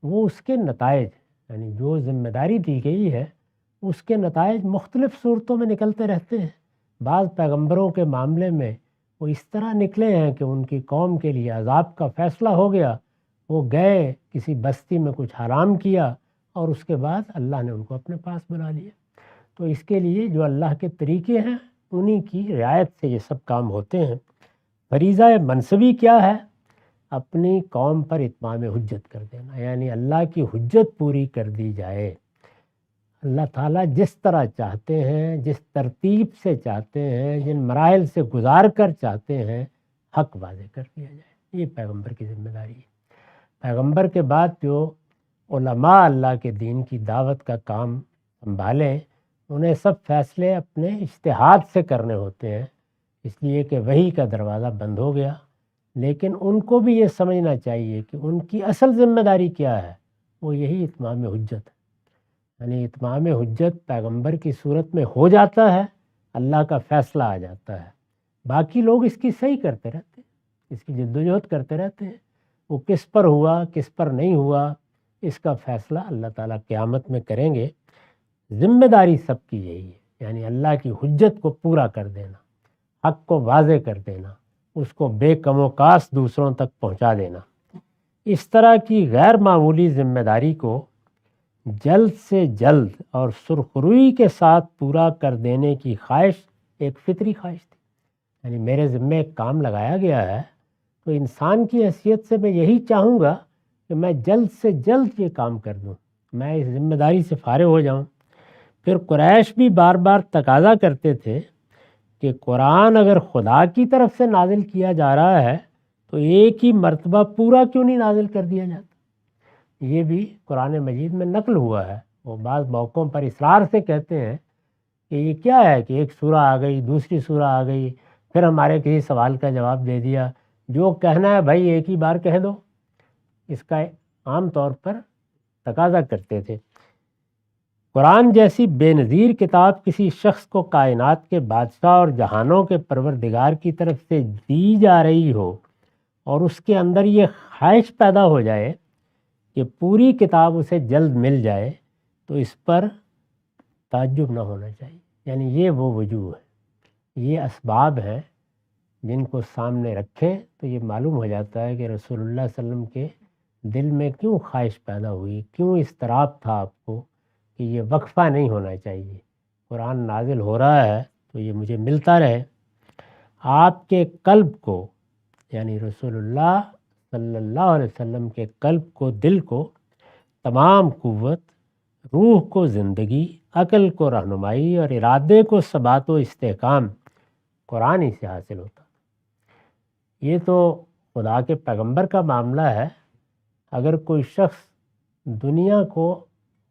وہ اس کے نتائج، یعنی جو ذمہ داری دی گئی ہے اس کے نتائج مختلف صورتوں میں نکلتے رہتے ہیں۔ بعض پیغمبروں کے معاملے میں وہ اس طرح نکلے ہیں کہ ان کی قوم کے لیے عذاب کا فیصلہ ہو گیا، وہ گئے کسی بستی میں کچھ حرام کیا اور اس کے بعد اللہ نے ان کو اپنے پاس بلا لیا۔ تو اس کے لیے جو اللہ کے طریقے ہیں انہی کی رعایت سے یہ سب کام ہوتے ہیں۔ فریضہ منصبی کیا ہے؟ اپنی قوم پر اتمام حجت کر دینا، یعنی اللہ کی حجت پوری کر دی جائے۔ اللہ تعالیٰ جس طرح چاہتے ہیں، جس ترتیب سے چاہتے ہیں، جن مراحل سے گزار کر چاہتے ہیں، حق واضح کر دیا جائے۔ یہ پیغمبر کی ذمہ داری ہے۔ پیغمبر کے بعد جو علماء اللہ کے دین کی دعوت کا کام سنبھالیں، انہیں سب فیصلے اپنے اجتہاد سے کرنے ہوتے ہیں، اس لیے کہ وحی کا دروازہ بند ہو گیا۔ لیکن ان کو بھی یہ سمجھنا چاہیے کہ ان کی اصل ذمہ داری کیا ہے، وہ یہی اتمام حجت ہے۔ یعنی اتمام حجت پیغمبر کی صورت میں ہو جاتا ہے، اللہ کا فیصلہ آ جاتا ہے، باقی لوگ اس کی صحیح کرتے رہتے ہیں، اس کی جدوجہد کرتے رہتے ہیں۔ وہ کس پر ہوا، کس پر نہیں ہوا، اس کا فیصلہ اللہ تعالیٰ قیامت میں کریں گے۔ ذمہ داری سب کی یہی ہے، یعنی اللہ کی حجت کو پورا کر دینا، حق کو واضح کر دینا، اس کو بے کم و کاس دوسروں تک پہنچا دینا۔ اس طرح کی غیر معمولی ذمہ داری کو جلد سے جلد اور سرخروئی کے ساتھ پورا کر دینے کی خواہش ایک فطری خواہش تھی۔ یعنی میرے ذمہ ایک کام لگایا گیا ہے، تو انسان کی حیثیت سے میں یہی چاہوں گا کہ میں جلد سے جلد یہ کام کر دوں، میں اس ذمہ داری سے فارغ ہو جاؤں۔ پھر قریش بھی بار بار تقاضا کرتے تھے کہ قرآن اگر خدا کی طرف سے نازل کیا جا رہا ہے تو ایک ہی مرتبہ پورا کیوں نہیں نازل کر دیا جاتا؟ یہ بھی قرآن مجید میں نقل ہوا ہے۔ وہ بعض موقعوں پر اصرار سے کہتے ہیں کہ یہ کیا ہے کہ ایک سورہ آ گئی، دوسری سورہ آ گئی، پھر ہمارے کسی سوال کا جواب دے دیا، جو کہنا ہے بھائی ایک ہی بار کہہ دو۔ اس کا عام طور پر تقاضا کرتے تھے۔ قرآن جیسی بے نظیر کتاب کسی شخص کو کائنات کے بادشاہ اور جہانوں کے پروردگار کی طرف سے دی جا رہی ہو اور اس کے اندر یہ خواہش پیدا ہو جائے کہ پوری کتاب اسے جلد مل جائے، تو اس پر تعجب نہ ہونا چاہیے۔ یعنی یہ وہ وجوہ ہے، یہ اسباب ہیں جن کو سامنے رکھیں تو یہ معلوم ہو جاتا ہے کہ رسول اللہ صلی اللہ علیہ وسلم کے دل میں کیوں خواہش پیدا ہوئی، کیوں اضطراب تھا آپ کو کہ یہ وقفہ نہیں ہونا چاہیے، قرآن نازل ہو رہا ہے تو یہ مجھے ملتا رہے۔ آپ کے قلب کو، یعنی رسول اللہ صلی اللہ علیہ وسلم کے قلب کو، دل کو تمام قوت، روح کو زندگی، عقل کو رہنمائی اور ارادے کو ثبات و استحکام قرآن ہی سے حاصل ہوتا۔ یہ تو خدا کے پیغمبر کا معاملہ ہے۔ اگر کوئی شخص دنیا کو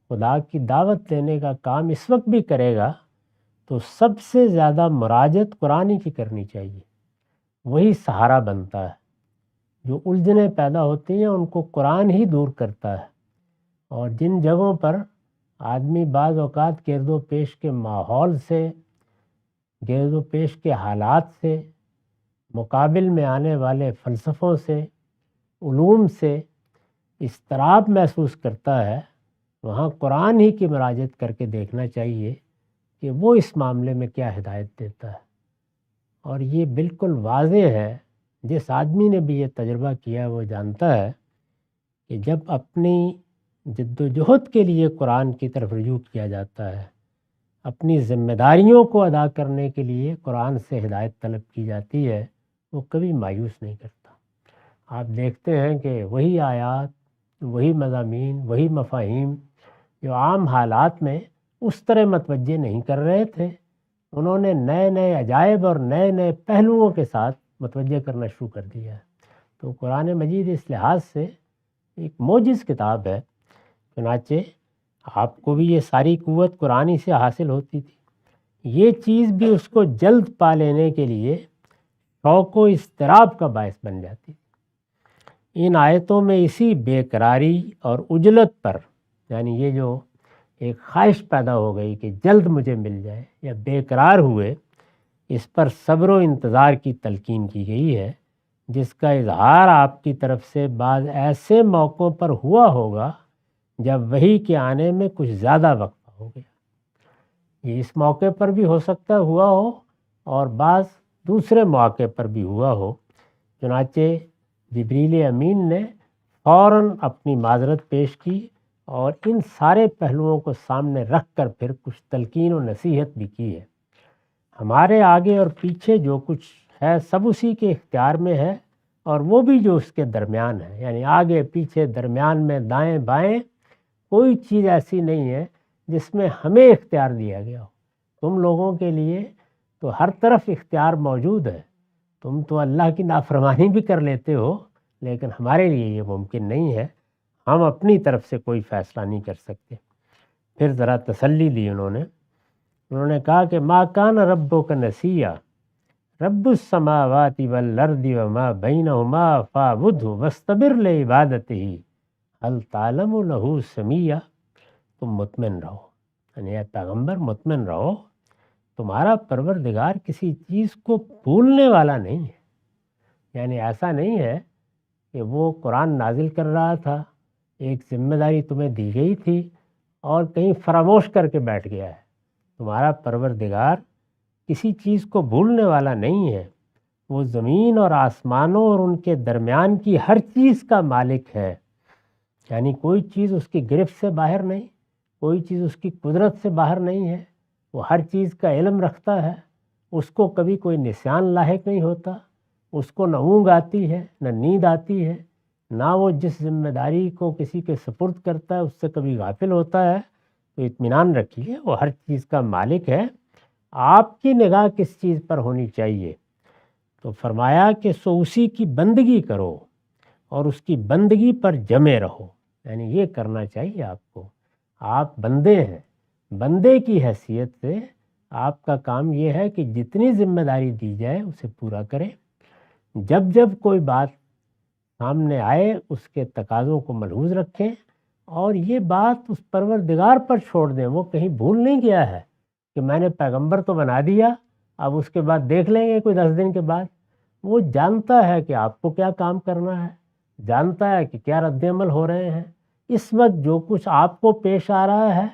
خدا کی دعوت دینے کا کام اس وقت بھی کرے گا تو سب سے زیادہ مراجعت قرآن ہی کی کرنی چاہیے، وہی سہارا بنتا ہے۔ جو الجھنیں پیدا ہوتی ہیں ان کو قرآن ہی دور کرتا ہے۔ اور جن جگہوں پر آدمی بعض اوقات گرد و پیش کے ماحول سے، گرد و پیش کے حالات سے، مقابل میں آنے والے فلسفوں سے، علوم سے اضطراب محسوس کرتا ہے، وہاں قرآن ہی کی مراجعت کر کے دیکھنا چاہیے کہ وہ اس معاملے میں کیا ہدایت دیتا ہے۔ اور یہ بالکل واضح ہے، جس آدمی نے بھی یہ تجربہ کیا وہ جانتا ہے کہ جب اپنی جد و جہد کے لیے قرآن کی طرف رجوع کیا جاتا ہے، اپنی ذمہ داریوں کو ادا کرنے کے لیے قرآن سے ہدایت طلب کی جاتی ہے، وہ کبھی مایوس نہیں کرتا۔ آپ دیکھتے ہیں کہ وہی آیات، وہی مضامین، وہی مفاہیم جو عام حالات میں اس طرح متوجہ نہیں کر رہے تھے، انہوں نے نئے نئے عجائب اور نئے نئے پہلوؤں کے ساتھ متوجہ کرنا شروع کر دیا ہے۔ تو قرآن مجید اس لحاظ سے ایک معجز کتاب ہے۔ چنانچہ آپ کو بھی یہ ساری قوت قرآن ہی سے حاصل ہوتی تھی۔ یہ چیز بھی اس کو جلد پا لینے کے لیے شوق و اضطراب کا باعث بن جاتی تھی۔ ان آیتوں میں اسی بے قراری اور عجلت پر، یعنی یہ جو ایک خواہش پیدا ہو گئی کہ جلد مجھے مل جائے، یا بے قرار ہوئے، اس پر صبر و انتظار کی تلقین کی گئی ہے، جس کا اظہار آپ کی طرف سے بعض ایسے موقعوں پر ہوا ہوگا جب وحی کے آنے میں کچھ زیادہ وقفہ ہو گیا۔ یہ اس موقع پر بھی ہو سکتا ہوا ہو اور بعض دوسرے مواقع پر بھی ہوا ہو۔ چنانچہ جبریل امین نے فوراً اپنی معذرت پیش کی اور ان سارے پہلوؤں کو سامنے رکھ کر پھر کچھ تلقین و نصیحت بھی کی ہے۔ ہمارے آگے اور پیچھے جو کچھ ہے سب اسی کے اختیار میں ہے، اور وہ بھی جو اس کے درمیان ہے، یعنی آگے پیچھے درمیان میں دائیں بائیں کوئی چیز ایسی نہیں ہے جس میں ہمیں اختیار دیا گیا ہو۔ تم لوگوں کے لیے تو ہر طرف اختیار موجود ہے، تم تو اللہ کی نافرمانی بھی کر لیتے ہو، لیکن ہمارے لیے یہ ممکن نہیں ہے، ہم اپنی طرف سے کوئی فیصلہ نہیں کر سکتے۔ پھر ذرا تسلی دی انہوں نے کہا کہ ما کان ربک نسیا، رب السماوات والارض وما بینہما فاعبدہ واستبر لعبادتہ هل تعلم له سمیہ۔ تم مطمئن رہو، یعنی اے پیغمبر مطمئن رہو، تمہارا پروردگار کسی چیز کو بھولنے والا نہیں ہے، یعنی ایسا نہیں ہے کہ وہ قرآن نازل کر رہا تھا، ایک ذمہ داری تمہیں دی گئی تھی اور کہیں فراموش کر کے بیٹھ گیا ہے۔ تمہارا پروردگار کسی چیز کو بھولنے والا نہیں ہے، وہ زمین اور آسمانوں اور ان کے درمیان کی ہر چیز کا مالک ہے، یعنی کوئی چیز اس کی گرفت سے باہر نہیں، کوئی چیز اس کی قدرت سے باہر نہیں ہے، وہ ہر چیز کا علم رکھتا ہے، اس کو کبھی کوئی نسیان لاحق نہیں ہوتا، اس کو نہ اونگ آتی ہے نہ نیند آتی ہے، نہ وہ جس ذمہ داری کو کسی کے سپرد کرتا ہے اس سے کبھی غافل ہوتا ہے۔ تو اطمینان رکھیے، وہ ہر چیز کا مالک ہے، آپ کی نگاہ کس چیز پر ہونی چاہیے؟ تو فرمایا کہ سو اسی کی بندگی کرو اور اس کی بندگی پر جمے رہو، یعنی یہ کرنا چاہیے آپ کو، آپ بندے ہیں، بندے کی حیثیت سے آپ کا کام یہ ہے کہ جتنی ذمہ داری دی جائے اسے پورا کریں، جب جب کوئی بات سامنے آئے اس کے تقاضوں کو ملحوظ رکھیں، اور یہ بات اس پروردگار پر چھوڑ دیں، وہ کہیں بھول نہیں گیا ہے کہ میں نے پیغمبر تو بنا دیا، اب اس کے بعد دیکھ لیں گے کوئی 10 دن کے بعد۔ وہ جانتا ہے کہ آپ کو کیا کام کرنا ہے، جانتا ہے کہ کیا رد عمل ہو رہے ہیں، اس وقت جو کچھ آپ کو پیش آ رہا ہے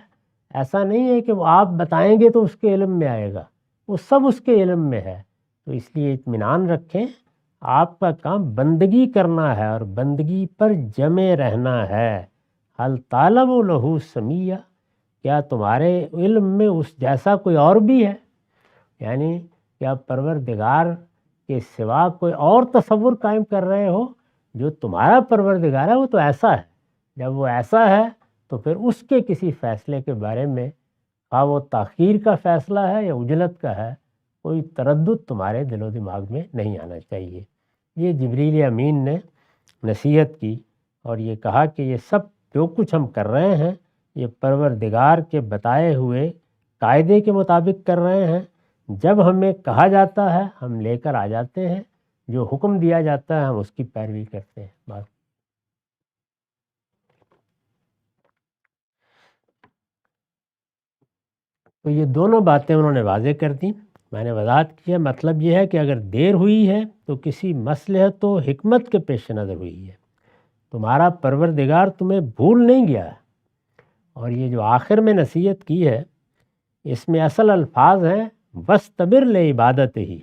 ایسا نہیں ہے کہ وہ آپ بتائیں گے تو اس کے علم میں آئے گا، وہ سب اس کے علم میں ہے۔ تو اس لیے اطمینان رکھیں، آپ کا کام بندگی کرنا ہے اور بندگی پر جمے رہنا ہے۔ هل تعلم له سمیہ، کیا تمہارے علم میں اس جیسا کوئی اور بھی ہے؟ یعنی کیا پروردگار کے سوا کوئی اور تصور قائم کر رہے ہو؟ جو تمہارا پروردگار ہے وہ تو ایسا ہے، جب وہ ایسا ہے تو پھر اس کے کسی فیصلے کے بارے میں، خواہ وہ تاخیر کا فیصلہ ہے یا عجلت کا ہے، کوئی تردد تمہارے دل و دماغ میں نہیں آنا چاہیے۔ یہ جبریل امین نے نصیحت کی اور یہ کہا کہ یہ سب جو کچھ ہم کر رہے ہیں یہ پروردگار کے بتائے ہوئے قاعدے کے مطابق کر رہے ہیں، جب ہمیں کہا جاتا ہے ہم لے کر آ جاتے ہیں، جو حکم دیا جاتا ہے ہم اس کی پیروی کرتے ہیں، بس۔ تو یہ دونوں باتیں انہوں نے واضح کر دیں، میں نے وضاحت کیا، مطلب یہ ہے کہ اگر دیر ہوئی ہے تو کسی مصلحت و حکمت کے پیش نظر ہوئی ہے، تمہارا پروردگار تمہیں بھول نہیں گیا ہے۔ اور یہ جو آخر میں نصیحت کی ہے اس میں اصل الفاظ ہیں وَاسْتَبِرْ لِعِبَادَتِهِ،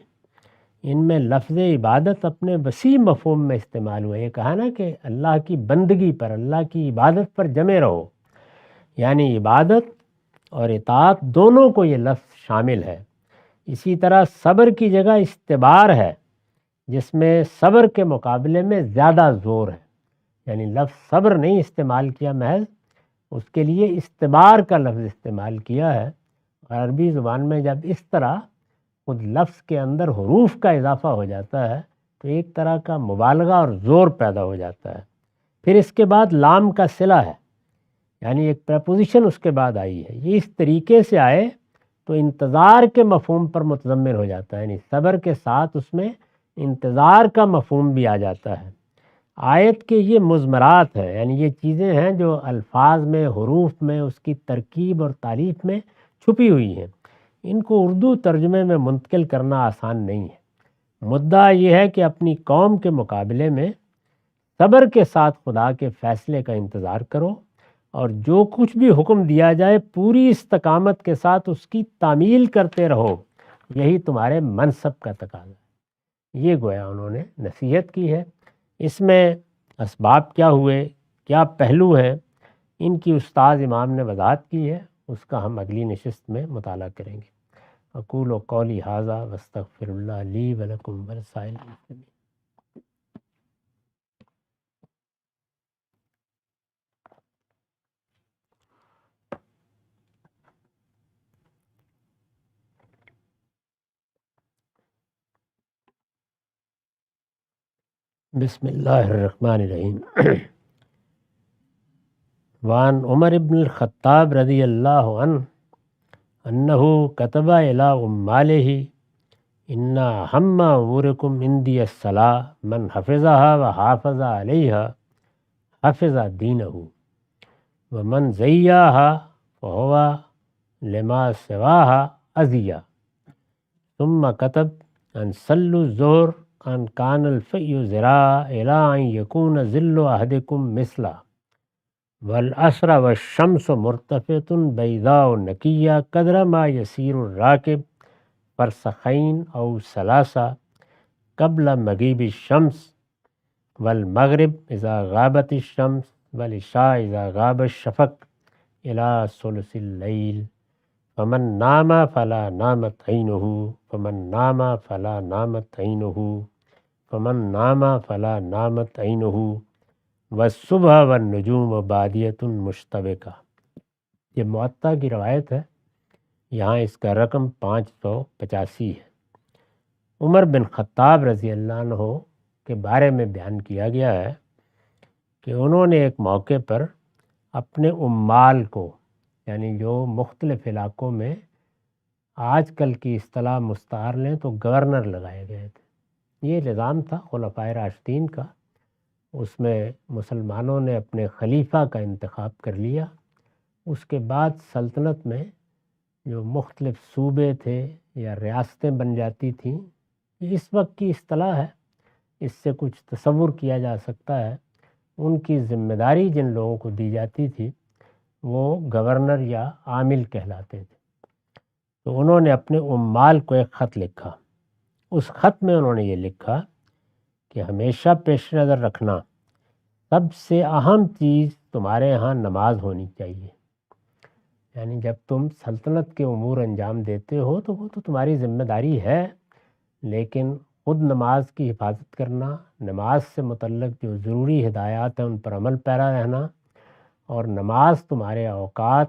ان میں لفظ عبادت اپنے وسیع مفہوم میں استعمال ہوا۔ یہ کہا نا کہ اللہ کی بندگی پر، اللہ کی عبادت پر جمے رہو، یعنی عبادت اور اطاعت دونوں کو یہ لفظ شامل ہے۔ اسی طرح صبر کی جگہ استبار ہے، جس میں صبر کے مقابلے میں زیادہ زور ہے، یعنی لفظ صبر نہیں استعمال کیا محض، اس کے لیے استبار کا لفظ استعمال کیا ہے۔ اور عربی زبان میں جب اس طرح خود لفظ کے اندر حروف کا اضافہ ہو جاتا ہے تو ایک طرح کا مبالغہ اور زور پیدا ہو جاتا ہے۔ پھر اس کے بعد لام کا صلہ ہے، یعنی ایک پریپوزیشن اس کے بعد آئی ہے، یہ اس طریقے سے آئے تو انتظار کے مفہوم پر متضمن ہو جاتا ہے، یعنی صبر کے ساتھ اس میں انتظار کا مفہوم بھی آ جاتا ہے۔ آیت کے یہ مضمرات ہے، یعنی یہ چیزیں ہیں جو الفاظ میں، حروف میں، اس کی ترکیب اور تالیف میں چھپی ہوئی ہیں، ان کو اردو ترجمے میں منتقل کرنا آسان نہیں ہے۔ مدعا یہ ہے کہ اپنی قوم کے مقابلے میں صبر کے ساتھ خدا کے فیصلے کا انتظار کرو، اور جو کچھ بھی حکم دیا جائے پوری استقامت کے ساتھ اس کی تعمیل کرتے رہو، یہی تمہارے منصب کا تقاضا ہے۔ یہ گویا انہوں نے نصیحت کی ہے۔ اس میں اسباب کیا ہوئے، کیا پہلو ہیں، ان کی استاد امام نے وضاحت کی ہے، اس کا ہم اگلی نشست میں مطالعہ کریں گے۔ اقول قولی ھذا واستغفر اللہ لی ولکم ولسائر المسلمین۔ بسم اللہ الرحمن الرحیم۔ وعن عمر بن الخطاب رضی اللہ عنہ انہ کتب الی عمالہ ان اہم امورکم عندی الصلاۃ من حفظها وحافظ علیہا حفظ دینہ ومن ضیعها فہو لما سواها اذیہ۔ ثم کتب ان صلوا الظہر ان کان الفی ذراع الی ان یکون ظل احدکم مثلہ والعصر والشمس مرتفعۃ بیضاء نقیہ قدر ما یسیر الراکب فرسخین او ثلاثہ قبل مغیب الشمس والمغرب اذا غابت الشمس والعشاء اذا غاب الشفق الی ثلث اللیل فمن نام فلا نامت عینہ فمن نام فلا نامت عینہ فمن نام فلا نامت عینہ والصبح والنجوم بادیۃ مشتبکہ۔ یہ معطا کی روایت ہے، یہاں اس کا رقم 585 ہے۔ عمر بن خطاب رضی اللہ عنہ کے بارے میں بیان کیا گیا ہے کہ انہوں نے ایک موقع پر اپنے عمال کو، یعنی جو مختلف علاقوں میں آج کل کی اصطلاح مستعار لیں تو گورنر لگائے گئے تھے، یہ نظام تھا خلفائے راشدین کا۔ اس میں مسلمانوں نے اپنے خلیفہ کا انتخاب کر لیا۔ اس کے بعد سلطنت میں جو مختلف صوبے تھے یا ریاستیں بن جاتی تھیں، یہ اس وقت کی اصطلاح ہے، اس سے کچھ تصور کیا جا سکتا ہے۔ ان کی ذمہ داری جن لوگوں کو دی جاتی تھی وہ گورنر یا عامل کہلاتے تھے۔ تو انہوں نے اپنے عمال کو ایک خط لکھا۔ اس خط میں انہوں نے یہ لکھا کہ ہمیشہ پیش نظر رکھنا، سب سے اہم چیز تمہارے ہاں نماز ہونی چاہیے۔ یعنی جب تم سلطنت کے امور انجام دیتے ہو تو وہ تو تمہاری ذمہ داری ہے، لیکن خود نماز کی حفاظت کرنا، نماز سے متعلق جو ضروری ہدایات ہیں ان پر عمل پیرا رہنا، اور نماز تمہارے اوقات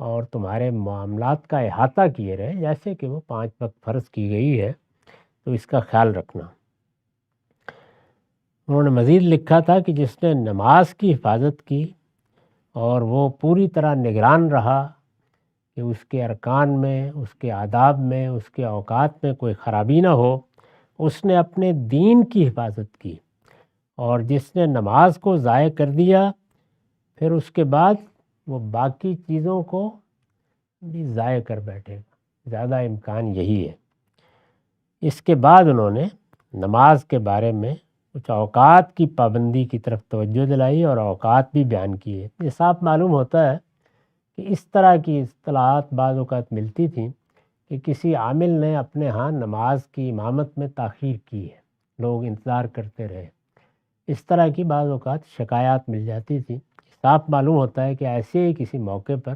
اور تمہارے معاملات کا احاطہ کیے رہے، جیسے کہ وہ 5 وقت فرض کی گئی ہے، تو اس کا خیال رکھنا۔ انہوں نے مزید لکھا تھا کہ جس نے نماز کی حفاظت کی اور وہ پوری طرح نگران رہا کہ اس کے ارکان میں، اس کے آداب میں، اس کے اوقات میں کوئی خرابی نہ ہو، اس نے اپنے دین کی حفاظت کی۔ اور جس نے نماز کو ضائع کر دیا پھر اس کے بعد وہ باقی چیزوں کو بھی ضائع کر بیٹھے گا، زیادہ امکان یہی ہے۔ اس کے بعد انہوں نے نماز کے بارے میں کچھ اوقات کی پابندی کی طرف توجہ دلائی اور اوقات بھی بیان کیے۔ یہ صاف معلوم ہوتا ہے کہ اس طرح کی اصطلاحات بعض اوقات ملتی تھیں کہ کسی عامل نے اپنے ہاں نماز کی امامت میں تاخیر کی ہے، لوگ انتظار کرتے رہے، اس طرح کی بعض اوقات شکایات مل جاتی تھیں۔ صاف معلوم ہوتا ہے کہ ایسے ہی کسی موقع پر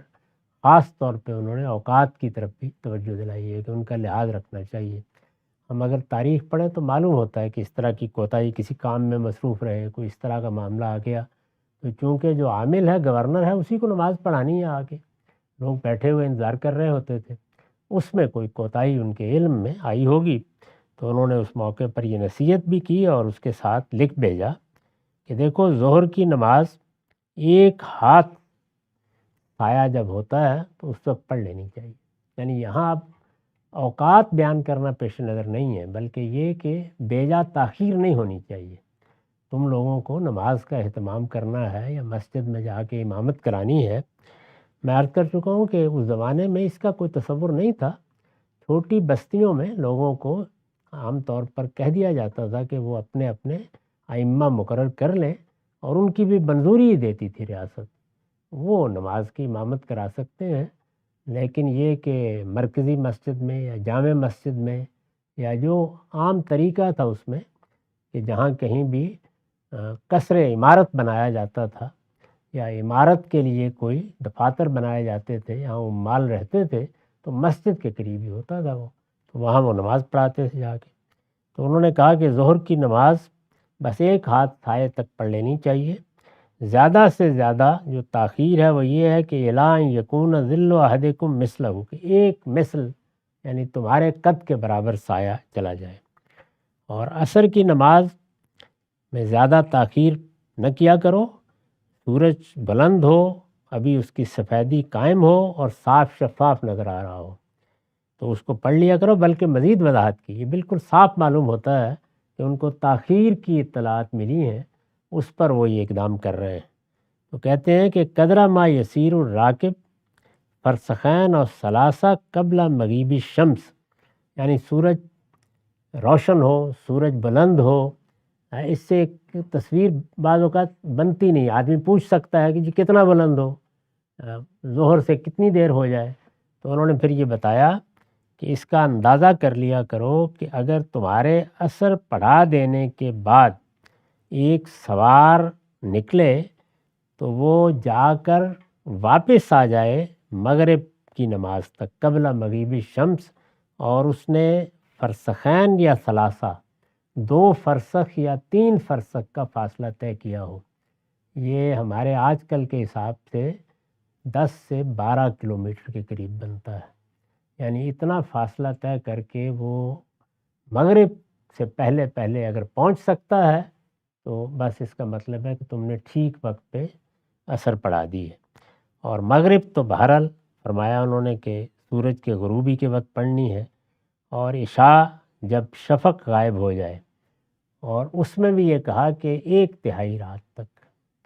خاص طور پہ انہوں نے اوقات کی طرف بھی توجہ دلائی ہے کہ ان کا لحاظ رکھنا چاہیے۔ ہم اگر تاریخ پڑھیں تو معلوم ہوتا ہے کہ اس طرح کی کوتاہی، کسی کام میں مصروف رہے، کوئی اس طرح کا معاملہ آ گیا تو چونکہ جو عامل ہے، گورنر ہے، اسی کو نماز پڑھانی ہے آگے، لوگ بیٹھے ہوئے انتظار کر رہے ہوتے تھے، اس میں کوئی کوتاہی ان کے علم میں آئی ہوگی، تو انہوں نے اس موقع پر یہ نصیحت بھی کی اور اس کے ساتھ لکھ بھیجا کہ دیکھو ظہر کی نماز ایک ہاتھ سایہ جب ہوتا ہے تو اس وقت پڑھ لینی چاہیے۔ یعنی یہاں اب اوقات بیان کرنا پیش نظر نہیں ہے، بلکہ یہ کہ بیجا تاخیر نہیں ہونی چاہیے۔ تم لوگوں کو نماز کا اہتمام کرنا ہے یا مسجد میں جا کے امامت کرانی ہے۔ میں عرض کر چکا ہوں کہ اس زمانے میں اس کا کوئی تصور نہیں تھا۔ چھوٹی بستیوں میں لوگوں کو عام طور پر کہہ دیا جاتا تھا کہ وہ اپنے اپنے ائمہ مقرر کر لیں، اور ان کی بھی منظوری ہی دیتی تھی ریاست، وہ نماز کی امامت کرا سکتے ہیں۔ لیکن یہ کہ مرکزی مسجد میں یا جامع مسجد میں یا جو عام طریقہ تھا اس میں کہ جہاں کہیں بھی قصر عمارت بنایا جاتا تھا یا عمارت کے لیے کوئی دفاتر بنائے جاتے تھے، یہاں عمال رہتے تھے، تو مسجد کے قریب ہی ہوتا تھا وہ، تو وہاں وہ نماز پڑھاتے تھے جا کے۔ تو انہوں نے کہا کہ ظہر کی نماز بس ایک ہاتھ سائے تک پڑھ لینی چاہیے، زیادہ سے زیادہ جو تاخیر ہے وہ یہ ہے کہ الا ان یکون ظل احدکم مثلہ، کہ ایک مثل یعنی تمہارے قد کے برابر سایہ چلا جائے۔ اور عصر کی نماز میں زیادہ تاخیر نہ کیا کرو، سورج بلند ہو، ابھی اس کی سفیدی قائم ہو اور صاف شفاف نظر آ رہا ہو تو اس کو پڑھ لیا کرو، بلکہ مزید وضاحت کی، یہ بالکل صاف معلوم ہوتا ہے کہ ان کو تاخیر کی اطلاعات ملی ہیں، اس پر وہ یہ اقدام کر رہے ہیں۔ تو کہتے ہیں کہ قدرہ ما یسیر الراکب فرسخین اور ثلاثہ قبل مغیب الشمس، یعنی سورج روشن ہو، سورج بلند ہو، اس سے ایک تصویر بعض اوقات بنتی نہیں، آدمی پوچھ سکتا ہے کہ جی کتنا بلند ہو، ظہر سے کتنی دیر ہو جائے۔ تو انہوں نے پھر یہ بتایا کہ اس کا اندازہ کر لیا کرو کہ اگر تمہارے عصر پڑھا دینے کے بعد ایک سوار نکلے تو وہ جا کر واپس آ جائے مغرب کی نماز تک قبل مغیب الشمس، اور اس نے فرسخین یا ثلاثہ 2 فرسخ یا 3 فرسخ کا فاصلہ طے کیا ہو، یہ ہمارے آج کل کے حساب سے 10 سے 12 کلومیٹر کے قریب بنتا ہے، یعنی اتنا فاصلہ طے کر کے وہ مغرب سے پہلے پہلے اگر پہنچ سکتا ہے تو بس اس کا مطلب ہے کہ تم نے ٹھیک وقت پہ عصر پڑھا دی ہے۔ اور مغرب تو بہرحال فرمایا انہوں نے کہ سورج کے غروبی کے وقت پڑھنی ہے، اور عشاء جب شفق غائب ہو جائے، اور اس میں بھی یہ کہا کہ 1/3 رات تک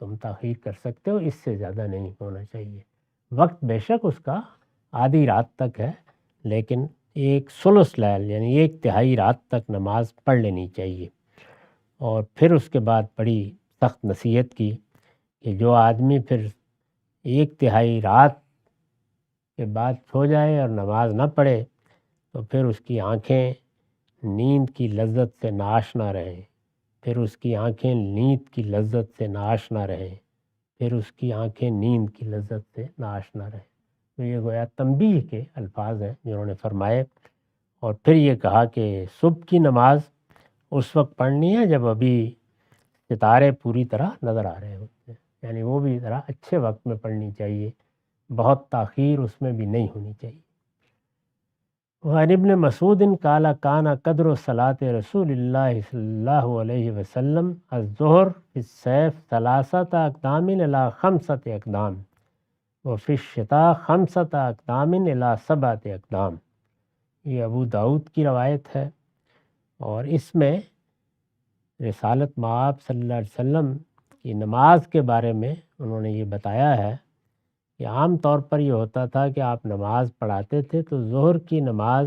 تم تاخیر کر سکتے ہو، اس سے زیادہ نہیں ہونا چاہیے۔ وقت بے شک اس کا آدھی رات تک ہے، لیکن ایک ثلث لیل یعنی 1/3 رات تک نماز پڑھ لینی چاہیے۔ اور پھر اس کے بعد بڑی سخت نصیحت کی کہ جو آدمی پھر 1/3 رات کے بعد سو جائے اور نماز نہ پڑھے تو پھر اس کی آنکھیں نیند کی لذت سے ناآشنا رہیں، پھر اس کی آنکھیں نیند کی لذت سے ناآشنا رہیں، پھر اس کی آنکھیں نیند کی لذت سے ناآشنا رہیں۔ تو یہ گویا تنبیہ کے الفاظ ہیں جنہوں نے فرمائے۔ اور پھر یہ کہا کہ صبح کی نماز اس وقت پڑھنی ہے جب ابھی ستارے پوری طرح نظر آ رہے ہوتے ہیں، یعنی وہ بھی ذرا اچھے وقت میں پڑھنی چاہیے، بہت تاخیر اس میں بھی نہیں ہونی چاہیے۔ وعن ابن مسعود قال کان قدر صلاة رسول اللہ صلی اللہ علیہ وسلم الظہر فی الصیف 3 اقدام الی 5 اقدام وفی الشتاء 5 اقدام الی 7 اقدام۔ یہ ابو داؤد کی روایت ہے، اور اس میں رسالت مآب صلی اللہ علیہ وسلم کی نماز کے بارے میں انہوں نے یہ بتایا ہے کہ عام طور پر یہ ہوتا تھا کہ آپ نماز پڑھاتے تھے تو ظہر کی نماز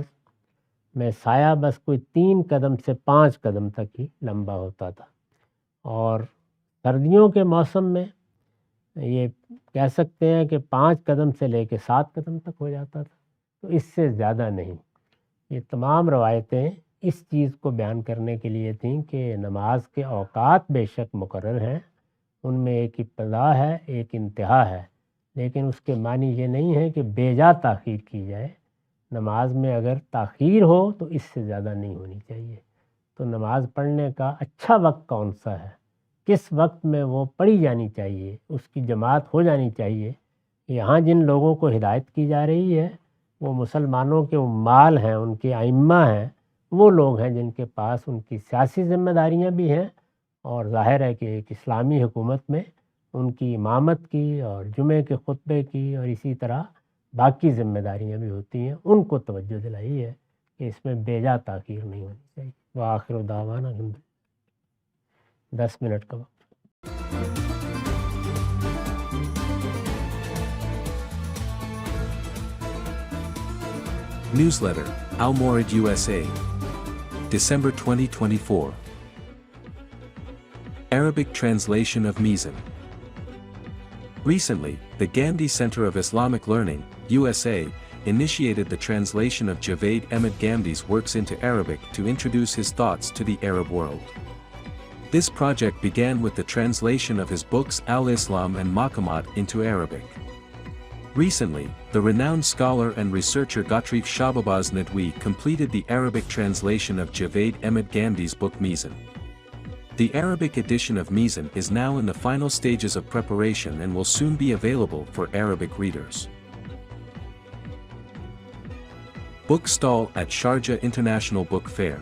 میں سایہ بس کوئی 3 قدم سے 5 قدم تک ہی لمبا ہوتا تھا، اور سردیوں کے موسم میں یہ کہہ سکتے ہیں کہ 5 قدم سے لے کے 7 قدم تک ہو جاتا تھا، تو اس سے زیادہ نہیں۔ یہ تمام روایتیں اس چیز کو بیان کرنے کے لیے تھیں کہ نماز کے اوقات بے شک مقرر ہیں، ان میں ایک ابتدا ہے، ایک انتہا ہے، لیکن اس کے معنی یہ نہیں ہے کہ بے جا تاخیر کی جائے۔ نماز میں اگر تاخیر ہو تو اس سے زیادہ نہیں ہونی چاہیے۔ تو نماز پڑھنے کا اچھا وقت کون سا ہے، کس وقت میں وہ پڑھی جانی چاہیے، اس کی جماعت ہو جانی چاہیے، یہاں جن لوگوں کو ہدایت کی جا رہی ہے وہ مسلمانوں کے عمال ہیں، ان کے ائمہ ہیں، وہ لوگ ہیں جن کے پاس ان کی سیاسی ذمہ داریاں بھی ہیں، اور ظاہر ہے کہ ایک اسلامی حکومت میں ان کی امامت کی اور جمعے کے خطبے کی اور اسی طرح باقی ذمہ داریاں بھی ہوتی ہیں، ان کو توجہ دلائی ہے کہ اس میں بے جا تاخیر نہیں ہونی چاہیے۔ وآخر دعوانا 10 منٹ کا وقت۔ Newsletter, Al Morid USA, December 2024. Arabic translation of Mizan. Recently, the Gandhi Center of Islamic Learning, USA, initiated the translation of Javed Ahmed Gandhi's works into Arabic to introduce his thoughts to the Arab world. This project began with the translation of his books Al-Islam and Maqamat into Arabic. Recently, the renowned scholar and researcher Ghatrif Shababaz Nadwi completed the Arabic translation of Javed Ahmed Ghamdi's book Mizan. The Arabic edition of Mizan is now in the final stages of preparation and will soon be available for Arabic readers. Book stall at Sharjah International Book Fair.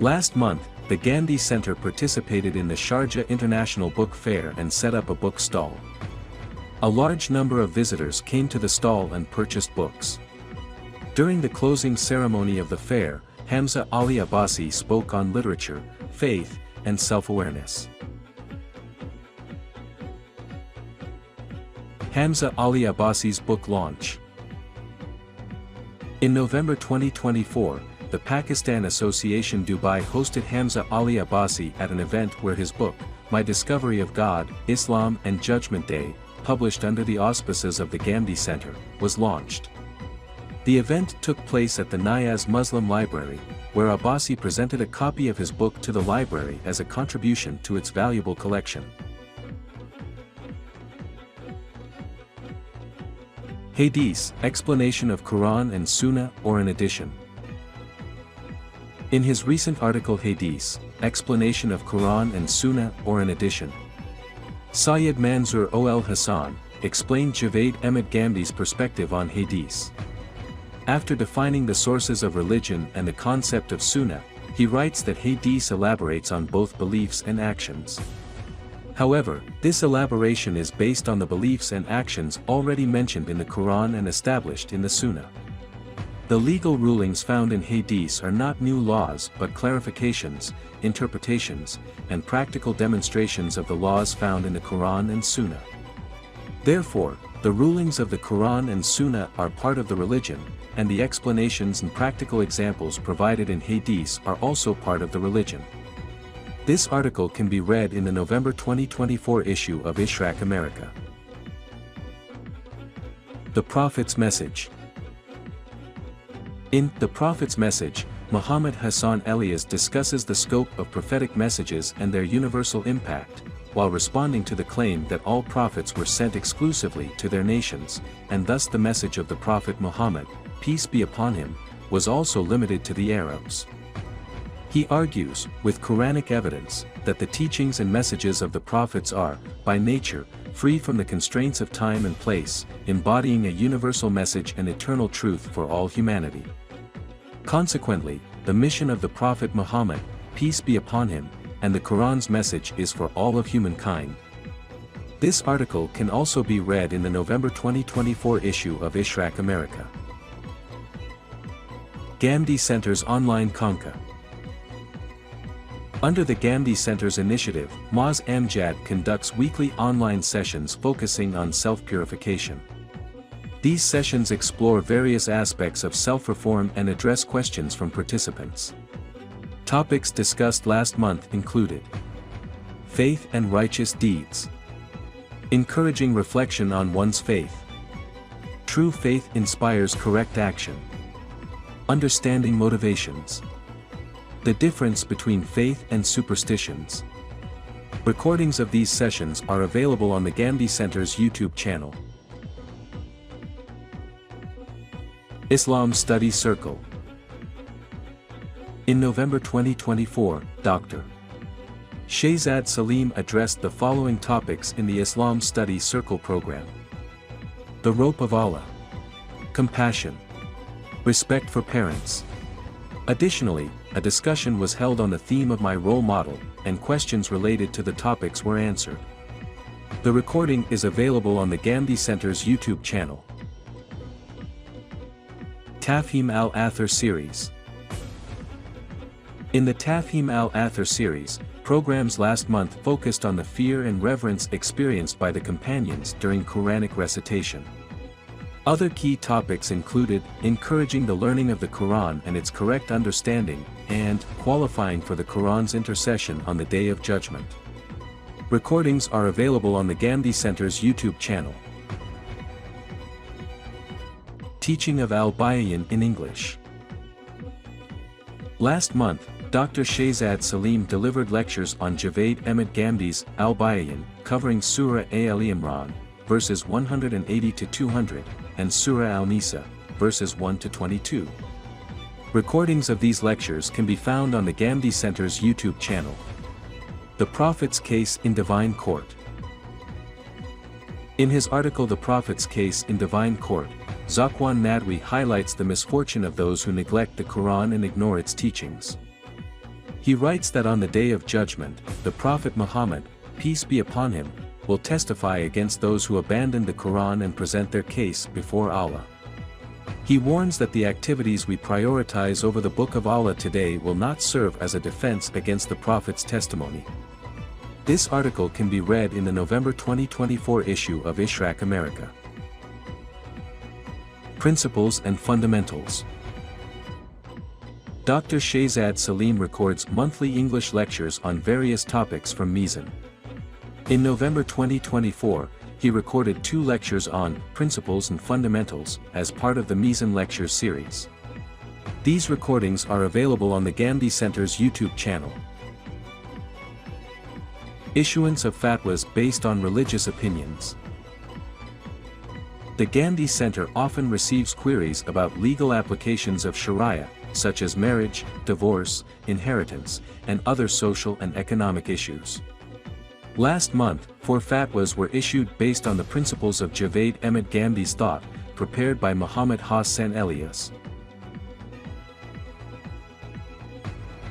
Last month, the Ghamdi Center participated in the Sharjah International Book Fair and set up a book stall. A large number of visitors came to the stall and purchased books. During the closing ceremony of the fair, Hamza Ali Abbasi spoke on literature, faith, and self-awareness. Hamza Ali Abbasi's book launch. In November 2024, the Pakistan Association Dubai hosted Hamza Ali Abbasi at an event where his book, My Discovery of God, Islam and Judgment Day, published under the auspices of the Ghamdi Center, was launched. The event took place at the Niyaz Muslim Library, where Abbasi presented a copy of his book to the library as a contribution to its valuable collection. Hadith, explanation of Quran and Sunnah or an addition. In his recent article Hadith, explanation of Quran and Sunnah or an addition, Sayyid Manzoor Ol Hassan explained Javed Ahmed Ghamdi's perspective on Hadith. After defining the sources of religion and the concept of Sunnah, he writes that Hadith elaborates on both beliefs and actions. However, this elaboration is based on the beliefs and actions already mentioned in the Quran and established in the Sunnah. The legal rulings found in Hadith are not new laws but clarifications, interpretations, and practical demonstrations of the laws found in the Quran and Sunnah. Therefore, the rulings of the Quran and Sunnah are part of the religion, and the explanations and practical examples provided in Hadith are also part of the religion. This article can be read in the November 2024 issue of Ishraq America. The Prophet's Message. In The Prophet's Message, Muhammad Hassan Elias discusses the scope of prophetic messages and their universal impact, while responding to the claim that all prophets were sent exclusively to their nations, and thus the message of the Prophet Muhammad, peace be upon him, was also limited to the Arabs. He argues, with Quranic evidence, that the teachings and messages of the prophets are, by nature, free from the constraints of time and place, embodying a universal message and eternal truth for all humanity. Consequently, the mission of the Prophet Muhammad, peace be upon him, and the Quran's message is for all of humankind. This article can also be read in the November 2024 issue of Ishraq America. Ghamdi Center's online Conca. Under the Ghamdi Center's initiative, Moz Amjad conducts weekly online sessions focusing on self-purification. These sessions explore various aspects of self-reform and address questions from participants. Topics discussed last month included faith and righteous deeds, encouraging reflection on one's faith, true faith inspires correct action, understanding motivations, the difference between faith and superstitions. Recordings of these sessions are available on the Ghamdi Center's YouTube channel. Islam Study Circle. In November 2024, Dr. Shehzad Salim addressed the following topics in the Islam Study Circle program: the rope of Allah, compassion, respect for parents. Additionally, a discussion was held on the theme of my role model, and questions related to the topics were answered. The recording is available on the Ghamdi Center's YouTube channel. Tafhim al-Athar series. In the Tafhim al-Athar series, programs last month focused on the fear and reverence experienced by the companions during Quranic recitation. Other key topics included encouraging the learning of the Quran and its correct understanding, and qualifying for the Quran's intercession on the Day of Judgment. Recordings are available on the Ghamdi Center's YouTube channel. Teaching of Al-Bayan in English. Last month, Dr. Shehzad Salim delivered lectures on Javed Ahmed Ghamdi's Al-Bayan, covering Surah Al Imran, verses 180 to 200, and Surah Al-Nisa, verses 1 to 22. Recordings of these lectures can be found on the Ghamdi Center's YouTube channel. The Prophet's Case in Divine Court. In his article The Prophet's Case in Divine Court, Zakwan Nadwi highlights the misfortune of those who neglect the Quran and ignore its teachings. He writes that on the Day of Judgment, the Prophet Muhammad, peace be upon him, will testify against those who abandon the Quran and present their case before Allah. He warns that the activities we prioritize over the Book of Allah today will not serve as a defense against the Prophet's testimony. This article can be read in the November 2024 issue of Ishraq America. Principles and Fundamentals. Dr. Shehzad Salim records monthly English lectures on various topics from Mizan. In November 2024, he recorded 2 lectures on Principles and Fundamentals as part of the Mizan Lectures series. These recordings are available on the Ghamdi Center's YouTube channel. Issuance of fatwas based on religious opinions. The Ghamdi Center often receives queries about legal applications of Sharia, such as marriage, divorce, inheritance, and other social and economic issues. Last month, 4 fatwas were issued based on the principles of Javed Ahmed Ghamdi's thought, prepared by Muhammad Hassan Elias.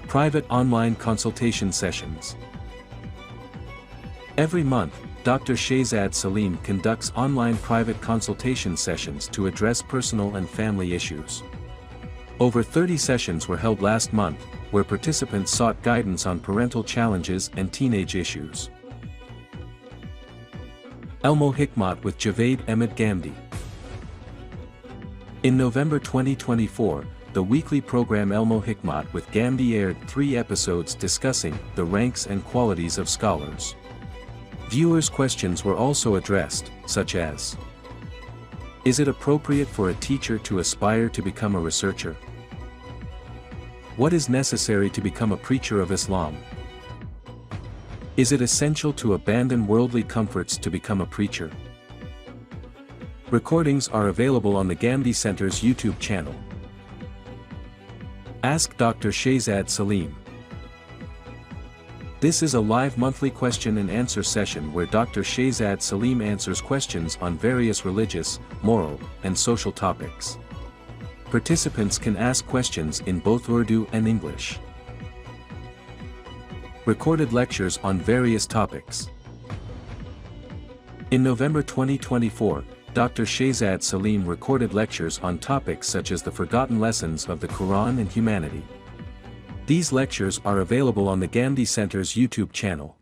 Private online consultation sessions. Every month, Dr. Shehzad Salim conducts online private consultation sessions to address personal and family issues. Over 30 sessions were held last month, where participants sought guidance on parental challenges and teenage issues. Elmo Hikmat with Javed Ahmed Ghamdi. In November 2024, the weekly program Elmo Hikmat with Ghamdi aired 3 episodes discussing the ranks and qualities of scholars. Viewers' questions were also addressed, such as: is it appropriate for a teacher to aspire to become a researcher? What is necessary to become a preacher of Islam? Is it essential to abandon worldly comforts to become a preacher? Recordings are available on the Ghamdi Center's YouTube channel. Ask Dr. Shehzad Salim. This is a live monthly question and answer session where Dr. Shehzad Salim answers questions on various religious, moral, and social topics. Participants can ask questions in both Urdu and English. Recorded lectures on various topics. In November 2024, Dr. Shehzad Salim recorded lectures on topics such as the forgotten lessons of the Quran and humanity. These lectures are available on the Ghamdi Center's YouTube channel.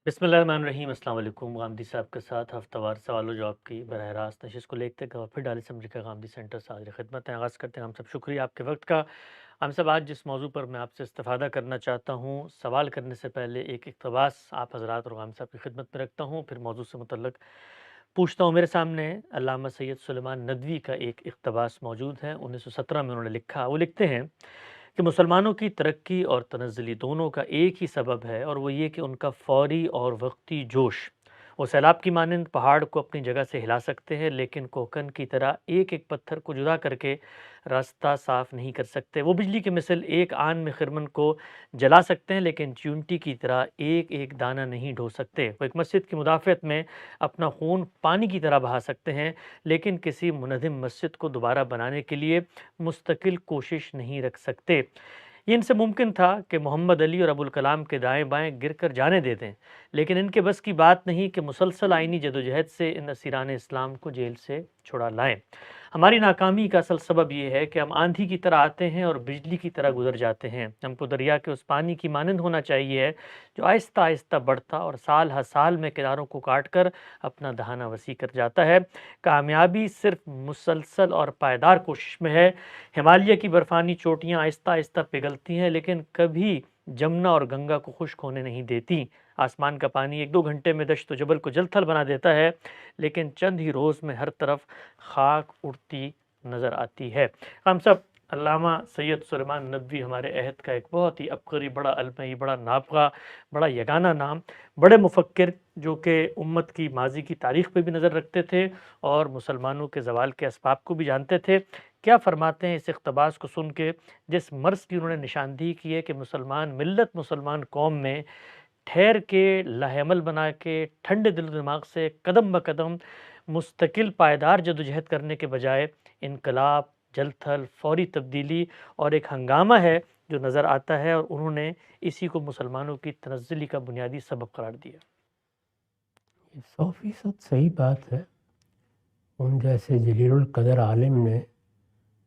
بسم اللہ الرحمن الرحیم۔ السلام علیکم۔ غامدی صاحب کے ساتھ ہفتہ وار سوال و جواب کی براہ راست نشست کو لیتے گا پھر ڈالی سمجھ کا غامدی سینٹر سے حاضر خدمت ہے۔ آغاز کرتے ہیں ہم سب شکریہ آپ کے وقت کا۔ ہم سب آج جس موضوع پر میں آپ سے استفادہ کرنا چاہتا ہوں، سوال کرنے سے پہلے ایک اقتباس آپ حضرات اور غامدی صاحب کی خدمت میں رکھتا ہوں، پھر موضوع سے متعلق پوچھتا ہوں۔ میرے سامنے علامہ سید سلیمان ندوی کا ایک اقتباس موجود ہے، 1917 میں انہوں نے لکھا۔ وہ لکھتے ہیں کہ مسلمانوں کی ترقی اور تنزلی دونوں کا ایک ہی سبب ہے، اور وہ یہ کہ ان کا فوری اور وقتی جوش۔ وہ سیلاب کی مانند پہاڑ کو اپنی جگہ سے ہلا سکتے ہیں، لیکن کوکن کی طرح ایک ایک پتھر کو جدا کر کے راستہ صاف نہیں کر سکتے۔ وہ بجلی کے مثل ایک آن میں خرمن کو جلا سکتے ہیں، لیکن چیونٹی کی طرح ایک ایک دانہ نہیں ڈھو سکتے۔ وہ ایک مسجد کی مدافعت میں اپنا خون پانی کی طرح بہا سکتے ہیں، لیکن کسی منہدم مسجد کو دوبارہ بنانے کے لیے مستقل کوشش نہیں رکھ سکتے۔ یہ ان سے ممکن تھا کہ محمد علی اور ابوالکلام کے دائیں بائیں گر کر جانے دے دیں، لیکن ان کے بس کی بات نہیں کہ مسلسل آئینی جدوجہد سے ان اسیران اسلام کو جیل سے چھڑا لائیں۔ ہماری ناکامی کا اصل سبب یہ ہے کہ ہم آندھی کی طرح آتے ہیں اور بجلی کی طرح گزر جاتے ہیں۔ ہم کو دریا کے اس پانی کی مانند ہونا چاہیے جو آہستہ آہستہ بڑھتا اور سال ہر سال میں کناروں کو کاٹ کر اپنا دہانہ وسیع کر جاتا ہے۔ کامیابی صرف مسلسل اور پائیدار کوشش میں ہے۔ ہمالیہ کی برفانی چوٹیاں آہستہ آہستہ پگھلتی ہیں، لیکن کبھی جمنا اور گنگا کو خشک ہونے نہیں دیتی۔ آسمان کا پانی ایک دو گھنٹے میں دشت و جبل کو جل تھل بنا دیتا ہے، لیکن چند ہی روز میں ہر طرف خاک اڑتی نظر آتی ہے۔ ہم سب علامہ سید سلیمان ندوی ہمارے عہد کا ایک بہت ہی عبقری، بڑا علمی، بڑا نابغہ، بڑا یگانہ نام، بڑے مفکر جو کہ امت کی ماضی کی تاریخ پہ بھی نظر رکھتے تھے اور مسلمانوں کے زوال کے اسباب کو بھی جانتے تھے، کیا فرماتے ہیں اس اقتباس کو سن کے جس مرض کی انہوں نے نشاندہی کی ہے کہ مسلمان ملت، مسلمان قوم میں ٹھہر کے لاہ عمل بنا کے ٹھنڈے دل و دماغ سے قدم بقدم مستقل پائیدار جدوجہد کرنے کے بجائے انقلاب، جل تھل، فوری تبدیلی اور ایک ہنگامہ ہے جو نظر آتا ہے، اور انہوں نے اسی کو مسلمانوں کی تنزلی کا بنیادی سبب قرار دیا۔ یہ 100% صحیح بات ہے۔ ان جیسے جلیل القدر عالم نے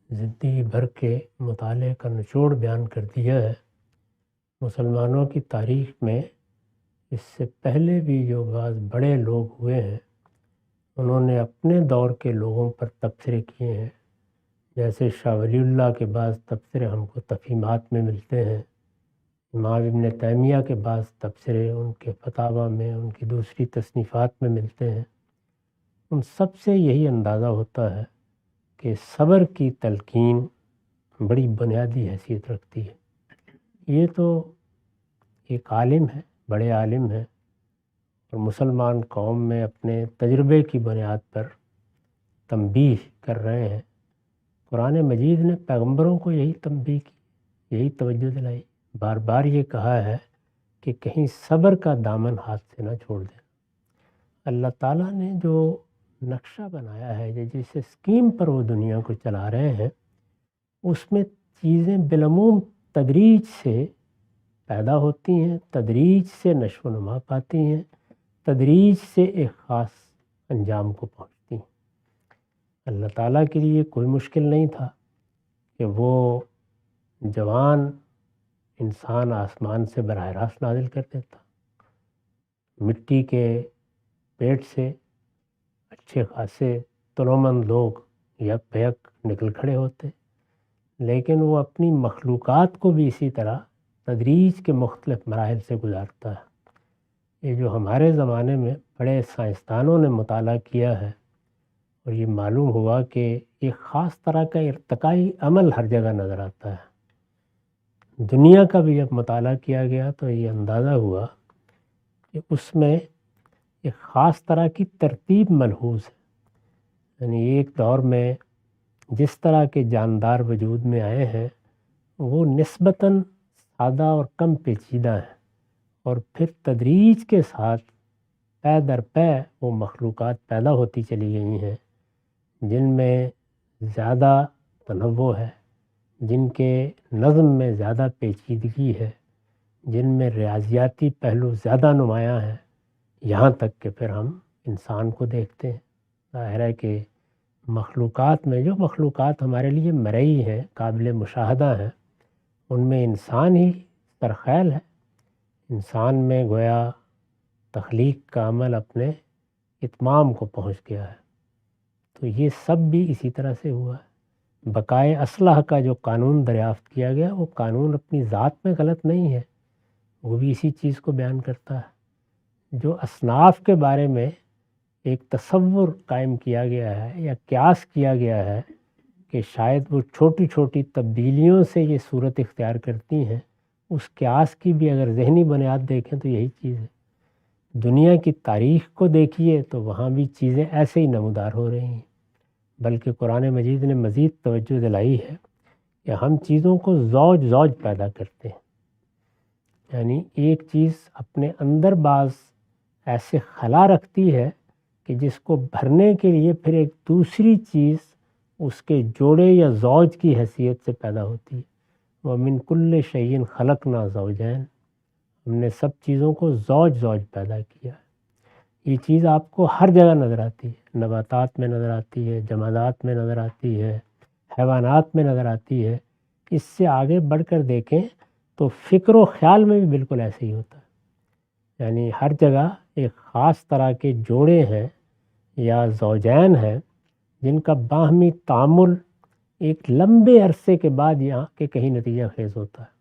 زندگی بھر کے مطالعے کا نچوڑ بیان کر دیا ہے۔ مسلمانوں کی تاریخ میں اس سے پہلے بھی جو بعض بڑے لوگ ہوئے ہیں، انہوں نے اپنے دور کے لوگوں پر تبصرے کیے ہیں۔ جیسے شاہ ولی اللہ کے بعض تبصرے ہم کو تفہیمات میں ملتے ہیں، امام ابن تیمیہ کے بعض تبصرے ان کے فتاویٰ میں، ان کی دوسری تصنیفات میں ملتے ہیں۔ ان سب سے یہی اندازہ ہوتا ہے کہ صبر کی تلقین بڑی بنیادی حیثیت رکھتی ہے۔ یہ تو ایک عالم ہے، بڑے عالم ہیں، اور مسلمان قوم میں اپنے تجربے کی بنیاد پر تنبیہ کر رہے ہیں۔ قرآن مجید نے پیغمبروں کو یہی تنبیہ کی، یہی توجہ دلائی، بار بار یہ کہا ہے کہ کہیں صبر کا دامن ہاتھ سے نہ چھوڑ دیں۔ اللہ تعالیٰ نے جو نقشہ بنایا ہے، جس اسکیم پر وہ دنیا کو چلا رہے ہیں، اس میں چیزیں بالعموم تدریج سے پیدا ہوتی ہیں، تدریج سے نشو و نما پاتی ہیں، تدریج سے ایک خاص انجام کو پہنچتی ہیں۔ اللہ تعالیٰ کے لیے کوئی مشکل نہیں تھا کہ وہ جوان انسان آسمان سے براہ راست نازل کر دیتا، مٹی کے پیٹ سے اچھے خاصے تنومند لوگ یک بیک نکل کھڑے ہوتے، لیکن وہ اپنی مخلوقات کو بھی اسی طرح تدریج کے مختلف مراحل سے گزارتا ہے۔ یہ جو ہمارے زمانے میں بڑے سائنسدانوں نے مطالعہ کیا ہے، اور یہ معلوم ہوا کہ ایک خاص طرح کا ارتقائی عمل ہر جگہ نظر آتا ہے۔ دنیا کا بھی جب مطالعہ کیا گیا تو یہ اندازہ ہوا کہ اس میں ایک خاص طرح کی ترتیب ملحوظ ہے۔ یعنی ایک دور میں جس طرح کے جاندار وجود میں آئے ہیں وہ نسبتاً سادہ اور کم پیچیدہ ہیں، اور پھر تدریج کے ساتھ پے در پے وہ مخلوقات پیدا ہوتی چلی گئی ہیں جن میں زیادہ تنوع ہے، جن کے نظم میں زیادہ پیچیدگی ہے، جن میں ریاضیاتی پہلو زیادہ نمایاں ہیں، یہاں تک کہ پھر ہم انسان کو دیکھتے ہیں۔ ظاہر ہے کہ مخلوقات میں جو مخلوقات ہمارے لیے مرئی ہیں، قابل مشاہدہ ہیں، ان میں انسان ہی سرخیل ہے۔ انسان میں گویا تخلیق کا عمل اپنے اتمام کو پہنچ گیا ہے۔ تو یہ سب بھی اسی طرح سے ہوا ہے۔ بقائے اصلح کا جو قانون دریافت کیا گیا وہ قانون اپنی ذات میں غلط نہیں ہے، وہ بھی اسی چیز کو بیان کرتا ہے۔ جو اصناف کے بارے میں ایک تصور قائم کیا گیا ہے یا قیاس کیا گیا ہے کہ شاید وہ چھوٹی چھوٹی تبدیلیوں سے یہ صورت اختیار کرتی ہیں، اس قیاس کی بھی اگر ذہنی بنیاد دیکھیں تو یہی چیز ہے۔ دنیا کی تاریخ کو دیکھیے تو وہاں بھی چیزیں ایسے ہی نمودار ہو رہی ہیں، بلکہ قرآن مجید نے مزید توجہ دلائی ہے کہ ہم چیزوں کو زوج زوج پیدا کرتے ہیں، یعنی ایک چیز اپنے اندر بعض ایسے خلا رکھتی ہے کہ جس کو بھرنے کے لیے پھر ایک دوسری چیز اس کے جوڑے یا زوج کی حیثیت سے پیدا ہوتی ہے۔ وَمِن كُلِّ شَيْءٍ خَلَقْنَا زَوْجَيْنِ، ہم نے سب چیزوں کو زوج زوج پیدا کیا ہے۔ یہ چیز آپ کو ہر جگہ نظر آتی ہے، نباتات میں نظر آتی ہے، جمادات میں نظر آتی ہے، حیوانات میں نظر آتی ہے۔ اس سے آگے بڑھ کر دیکھیں تو فکر و خیال میں بھی بالکل ایسے ہی ہوتا ہے، یعنی ہر جگہ ایک خاص طرح کے جوڑے ہیں یا زوجین ہیں جن کا باہمی تعامل ایک لمبے عرصے کے بعد یہاں کے کہیں نتیجہ خیز ہوتا ہے۔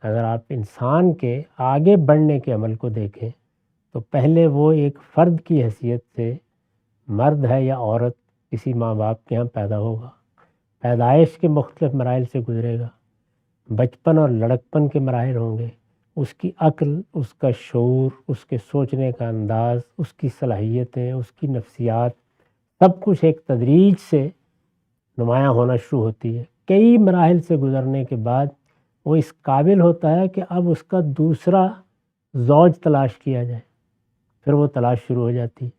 اگر آپ انسان کے آگے بڑھنے کے عمل کو دیکھیں تو پہلے وہ ایک فرد کی حیثیت سے مرد ہے یا عورت کسی ماں باپ کے ہاں پیدا ہوگا، پیدائش کے مختلف مراحل سے گزرے گا، بچپن اور لڑکپن کے مراحل ہوں گے، اس کی عقل، اس کا شعور، اس کے سوچنے کا انداز، اس کی صلاحیتیں، اس کی نفسیات، سب کچھ ایک تدریج سے نمایاں ہونا شروع ہوتی ہے۔ کئی مراحل سے گزرنے کے بعد وہ اس قابل ہوتا ہے کہ اب اس کا دوسرا زوج تلاش کیا جائے، پھر وہ تلاش شروع ہو جاتی ہے،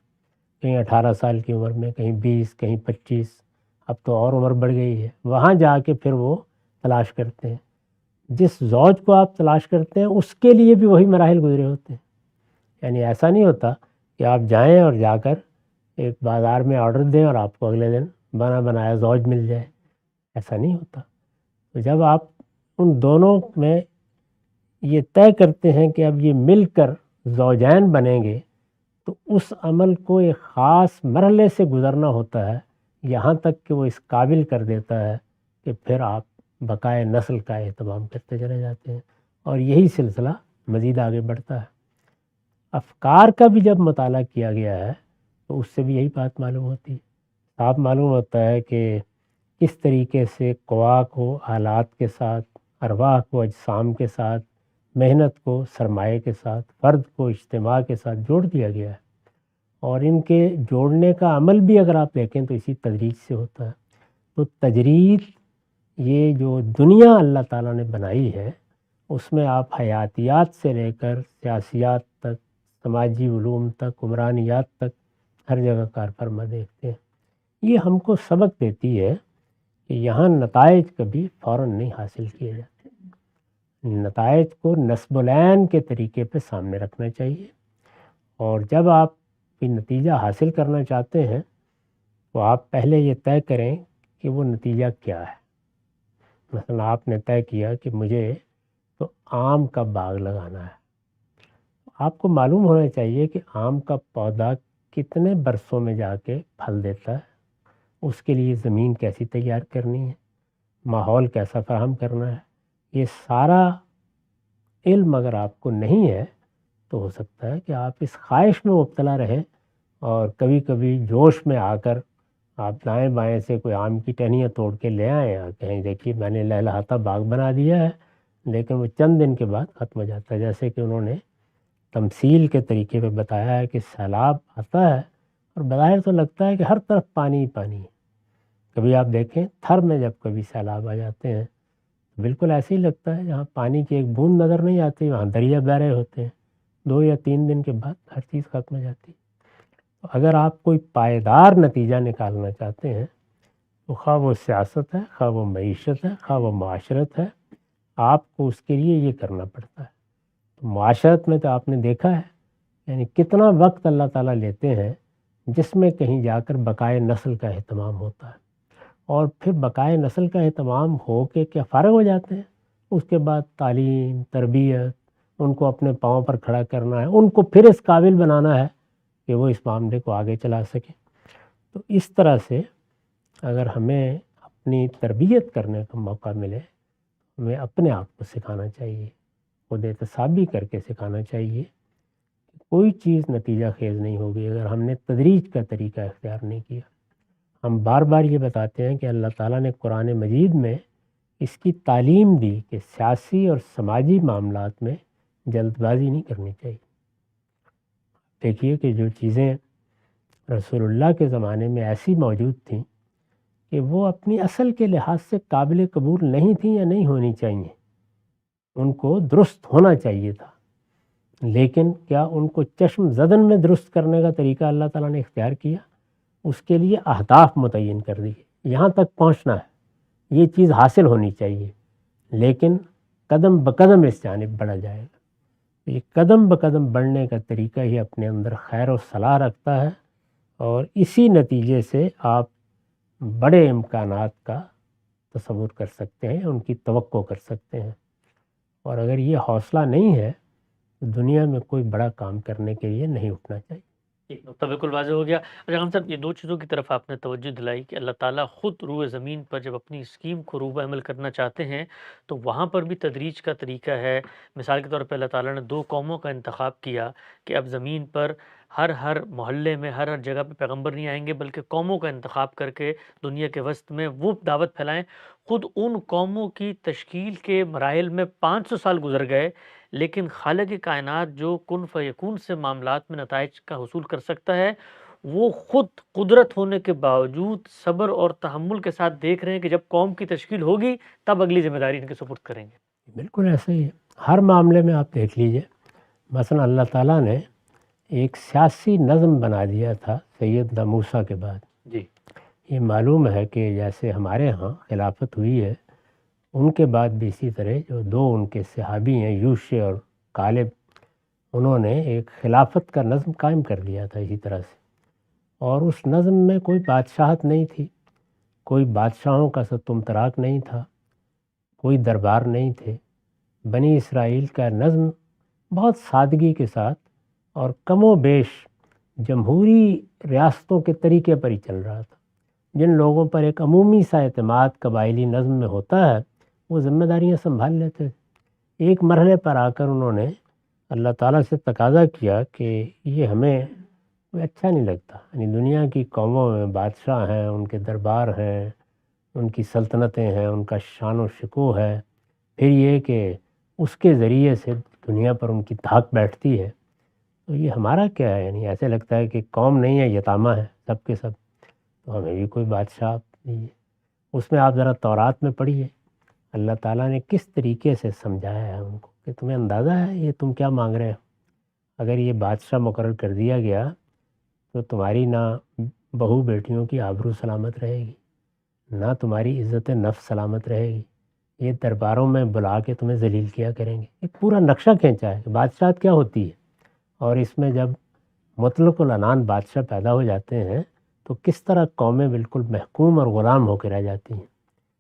کہیں 18 سال کی عمر میں، کہیں 20، کہیں 25، اب تو اور عمر بڑھ گئی ہے، وہاں جا کے پھر وہ تلاش کرتے ہیں۔ جس زوج کو آپ تلاش کرتے ہیں اس کے لیے بھی وہی مراحل گزرے ہوتے ہیں، یعنی ایسا نہیں ہوتا کہ آپ جائیں اور جا کر ایک بازار میں آرڈر دیں اور آپ کو اگلے دن بنا بنایا زوج مل جائے، ایسا نہیں ہوتا۔ تو جب آپ ان دونوں میں یہ طے کرتے ہیں کہ اب یہ مل کر زوجین بنیں گے تو اس عمل کو ایک خاص مرحلے سے گزرنا ہوتا ہے، یہاں تک کہ وہ اس قابل کر دیتا ہے کہ پھر آپ بقائے نسل کا اہتمام کرتے چلے جاتے ہیں، اور یہی سلسلہ مزید آگے بڑھتا ہے۔ افکار کا بھی جب مطالعہ کیا گیا ہے تو اس سے بھی یہی بات معلوم ہوتی ہے، صاف معلوم ہوتا ہے کہ کس طریقے سے قوا کو آلات کے ساتھ، ارواح کو اجسام کے ساتھ، محنت کو سرمایے کے ساتھ، فرد کو اجتماع کے ساتھ جوڑ دیا گیا ہے، اور ان کے جوڑنے کا عمل بھی اگر آپ دیکھیں تو اسی تدریج سے ہوتا ہے۔ تو تجرید، یہ جو دنیا اللہ تعالیٰ نے بنائی ہے، اس میں آپ حیاتیات سے لے کر سیاسیات تک، سماجی علوم تک، عمرانیات تک ہر جگہ کار فرما دیکھتے ہیں۔ یہ ہم کو سبق دیتی ہے کہ یہاں نتائج کبھی فوراً نہیں حاصل کیے جاتے، نتائج کو نسب العین کے طریقے پہ سامنے رکھنا چاہیے، اور جب آپ کوئی نتیجہ حاصل کرنا چاہتے ہیں تو آپ پہلے یہ طے کریں کہ وہ نتیجہ کیا ہے۔ مثلا آپ نے طے کیا کہ مجھے تو آم کا باغ لگانا ہے، آپ کو معلوم ہونا چاہیے کہ آم کا پودا کتنے برسوں میں جا کے پھل دیتا ہے، اس کے لیے زمین کیسی تیار کرنی ہے، ماحول کیسا فراہم کرنا ہے۔ یہ سارا علم اگر آپ کو نہیں ہے تو ہو سکتا ہے کہ آپ اس خواہش میں مبتلا رہیں اور کبھی کبھی جوش میں آ کر آپ دائیں بائیں سے کوئی آم کی ٹہنیاں توڑ کے لے آئیں اور کہیں دیکھیے میں نے لہلہاتا باغ بنا دیا ہے، لیکن وہ چند دن کے بعد ختم ہو جاتا ہے، جیسے کہ انہوں نے تمثیل کے طریقے پہ بتایا ہے کہ سیلاب آتا ہے اور بظاہر تو لگتا ہے کہ ہر طرف پانی ہی پانی ہے۔ کبھی آپ دیکھیں تھر میں جب کبھی سیلاب آ جاتے ہیں بالکل ایسے ہی لگتا ہے، جہاں پانی کی ایک بوند نظر نہیں آتی وہاں دریا بہہ رہے ہوتے ہیں، 2 یا 3 دن کے بعد ہر چیز ختم ہو جاتی ہے۔ تو اگر آپ کوئی پائیدار نتیجہ نکالنا چاہتے ہیں تو خواہ وہ سیاست ہے، خواہ وہ معیشت ہے، خواہ وہ معاشرت ہے، آپ کو اس کے لیے یہ کرنا پڑتا ہے۔ تو معاشرت میں تو آپ نے دیکھا ہے یعنی کتنا وقت اللہ تعالیٰ لیتے ہیں جس میں کہیں جا کر بقائے نسل کا اہتمام ہوتا ہے، اور پھر بقائے نسل کا اہتمام ہو کے کیا فارغ ہو جاتے ہیں، اس کے بعد تعلیم، تربیت، ان کو اپنے پاؤں پر کھڑا کرنا ہے، ان کو پھر اس قابل بنانا ہے کہ وہ اس معاملے کو آگے چلا سکیں۔ تو اس طرح سے اگر ہمیں اپنی تربیت کرنے کا موقع ملے، ہمیں اپنے آپ کو سکھانا چاہیے، خود احتسابی کر کے سکھانا چاہیے۔ کوئی چیز نتیجہ خیز نہیں ہوگی اگر ہم نے تدریج کا طریقہ اختیار نہیں کیا۔ ہم بار بار یہ بتاتے ہیں کہ اللہ تعالیٰ نے قرآن مجید میں اس کی تعلیم دی کہ سیاسی اور سماجی معاملات میں جلد بازی نہیں کرنی چاہیے۔ دیکھیے کہ جو چیزیں رسول اللہ کے زمانے میں ایسی موجود تھیں کہ وہ اپنی اصل کے لحاظ سے قابل قبول نہیں تھیں یا نہیں ہونی چاہیے، ان کو درست ہونا چاہیے تھا، لیکن کیا ان کو چشم زدن میں درست کرنے کا طریقہ اللہ تعالیٰ نے اختیار کیا؟ اس کے لیے اہداف متعین کر دیے، یہاں تک پہنچنا ہے، یہ چیز حاصل ہونی چاہیے، لیکن قدم بقدم اس جانب بڑھا جائے گا۔ یہ قدم بقدم بڑھنے کا طریقہ ہی اپنے اندر خیر و صلاح رکھتا ہے، اور اسی نتیجے سے آپ بڑے امکانات کا تصور کر سکتے ہیں، ان کی توقع کر سکتے ہیں۔ اور اگر یہ حوصلہ نہیں ہے تو دنیا میں کوئی بڑا کام کرنے کے لیے نہیں اٹھنا چاہیے۔ ایک نقطہ بالکل واضح ہو گیا۔ اچھا خان صاحب، یہ دو چیزوں کی طرف آپ نے توجہ دلائی کہ اللہ تعالیٰ خود روئے زمین پر جب اپنی اسکیم کو روبہ عمل کرنا چاہتے ہیں تو وہاں پر بھی تدریج کا طریقہ ہے۔ مثال کے طور پہ اللہ تعالیٰ نے 2 قوموں کا انتخاب کیا کہ اب زمین پر ہر محلے میں ہر جگہ پہ پیغمبر نہیں آئیں گے، بلکہ قوموں کا انتخاب کر کے دنیا کے وسط میں وہ دعوت پھیلائیں۔ خود ان قوموں کی تشکیل کے مراحل میں 500 سال گزر گئے، لیکن خالق کائنات جو کن فیکون سے معاملات میں نتائج کا حصول کر سکتا ہے، وہ خود قدرت ہونے کے باوجود صبر اور تحمل کے ساتھ دیکھ رہے ہیں کہ جب قوم کی تشکیل ہوگی تب اگلی ذمہ داری ان کے سپرد کریں گے۔ بالکل ایسا ہی ہے، ہر معاملے میں آپ دیکھ لیجئے۔ مثلا اللہ تعالیٰ نے ایک سیاسی نظم بنا دیا تھا سیدنا موسیٰ کے بعد۔ جی، یہ معلوم ہے کہ جیسے ہمارے ہاں خلافت ہوئی ہے، ان کے بعد بھی اسی طرح جو 2 ان کے صحابی ہیں یوشع اور کالب، انہوں نے ایک خلافت کا نظم قائم کر دیا تھا اسی طرح سے، اور اس نظم میں کوئی بادشاہت نہیں تھی، کوئی بادشاہوں کا ستمتراک نہیں تھا، کوئی دربار نہیں تھے۔ بنی اسرائیل کا نظم بہت سادگی کے ساتھ اور کم و بیش جمہوری ریاستوں کے طریقے پر ہی چل رہا تھا۔ جن لوگوں پر ایک عمومی سا اعتماد قبائلی نظم میں ہوتا ہے وہ ذمہ داریاں سنبھال لیتے تھے۔ ایک مرحلے پر آ کر انہوں نے اللہ تعالیٰ سے تقاضا کیا کہ یہ ہمیں کوئی اچھا نہیں لگتا، یعنی دنیا کی قوموں میں بادشاہ ہیں، ان کے دربار ہیں، ان کی سلطنتیں ہیں، ان کا شان و شکوہ ہے، پھر یہ کہ اس کے ذریعے سے دنیا پر ان کی دھاک بیٹھتی ہے، تو یہ ہمارا کیا ہے؟ یعنی ایسے لگتا ہے کہ قوم نہیں ہے، یتامہ ہے سب کے سب، تو ہمیں بھی کوئی بادشاہ نہیں ہے۔ اس میں آپ ذرا تورات میں پڑھیے اللہ تعالیٰ نے کس طریقے سے سمجھایا ہے ان کو کہ تمہیں اندازہ ہے یہ تم کیا مانگ رہے ہو؟ اگر یہ بادشاہ مقرر کر دیا گیا تو تمہاری نہ بہو بیٹیوں کی آبرو سلامت رہے گی، نہ تمہاری عزت نفس سلامت رہے گی، یہ درباروں میں بلا کے تمہیں ذلیل کیا کریں گے۔ ایک پورا نقشہ کھینچا ہے کہ بادشاہت کیا ہوتی ہے، اور اس میں جب مطلق العنان بادشاہ پیدا ہو جاتے ہیں تو کس طرح قومیں بالکل محکوم اور غلام ہو کے رہ جاتی ہیں۔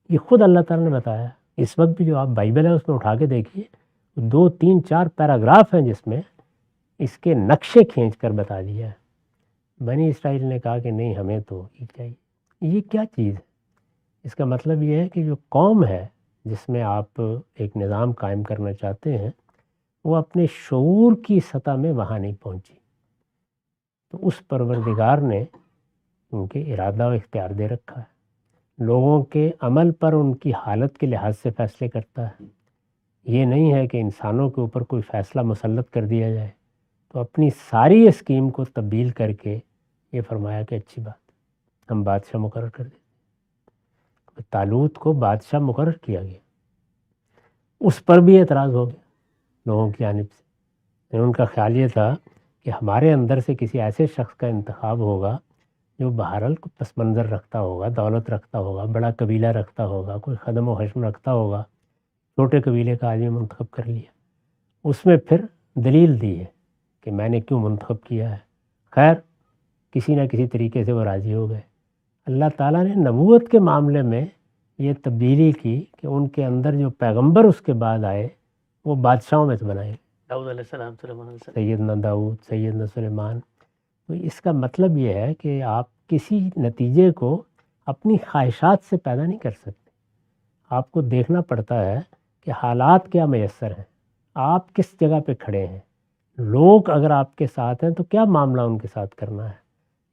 یہ خود اللہ تعالیٰ نے بتایا۔ اس وقت بھی جو آپ بائبل ہے اس میں اٹھا کے دیکھیے، 2 3 4 پیراگراف ہیں جس میں اس کے نقشے کھینچ کر بتا دیا ہے۔ بنی اسرائیل نے کہا کہ نہیں ہمیں تو یہ چاہیے۔ یہ کیا چیز ہے؟ اس کا مطلب یہ ہے کہ جو قوم ہے جس میں آپ ایک نظام قائم کرنا چاہتے ہیں وہ اپنے شعور کی سطح میں وہاں نہیں پہنچی، تو اس پروردگار نے ان کے ارادہ و اختیار دے رکھا ہے، لوگوں کے عمل پر ان کی حالت کے لحاظ سے فیصلے کرتا ہے۔ یہ نہیں ہے کہ انسانوں کے اوپر کوئی فیصلہ مسلط کر دیا جائے، تو اپنی ساری اسکیم کو تبدیل کر کے یہ فرمایا کہ اچھی بات ہم بادشاہ مقرر کر دیں۔ طالوت کو بادشاہ مقرر کیا گیا، اس پر بھی اعتراض ہو گیا لوگوں کی جانب سے۔ ان کا خیال یہ تھا کہ ہمارے اندر سے کسی ایسے شخص کا انتخاب ہوگا جو بہرحال کو پس منظر رکھتا ہوگا، دولت رکھتا ہوگا، بڑا قبیلہ رکھتا ہوگا، کوئی خدم و حشم رکھتا ہوگا، چھوٹے قبیلے کا آدمی منتخب کر لیا۔ اس میں پھر دلیل دی ہے کہ میں نے کیوں منتخب کیا ہے۔ خیر کسی نہ کسی طریقے سے وہ راضی ہو گئے۔ اللہ تعالیٰ نے نبوت کے معاملے میں یہ تبدیلی کی کہ ان کے اندر جو پیغمبر اس کے بعد آئے وہ بادشاہوں میں سے بنائے، داؤد علیہ السلام، سلیمان علیہ السلام. سیدنا داؤد، سیدنا سلیمان. تو اس کا مطلب یہ ہے کہ آپ کسی نتیجے کو اپنی خواہشات سے پیدا نہیں کر سکتے. آپ کو دیکھنا پڑتا ہے کہ حالات کیا میسر ہیں، آپ کس جگہ پہ کھڑے ہیں، لوگ اگر آپ کے ساتھ ہیں تو کیا معاملہ ان کے ساتھ کرنا ہے.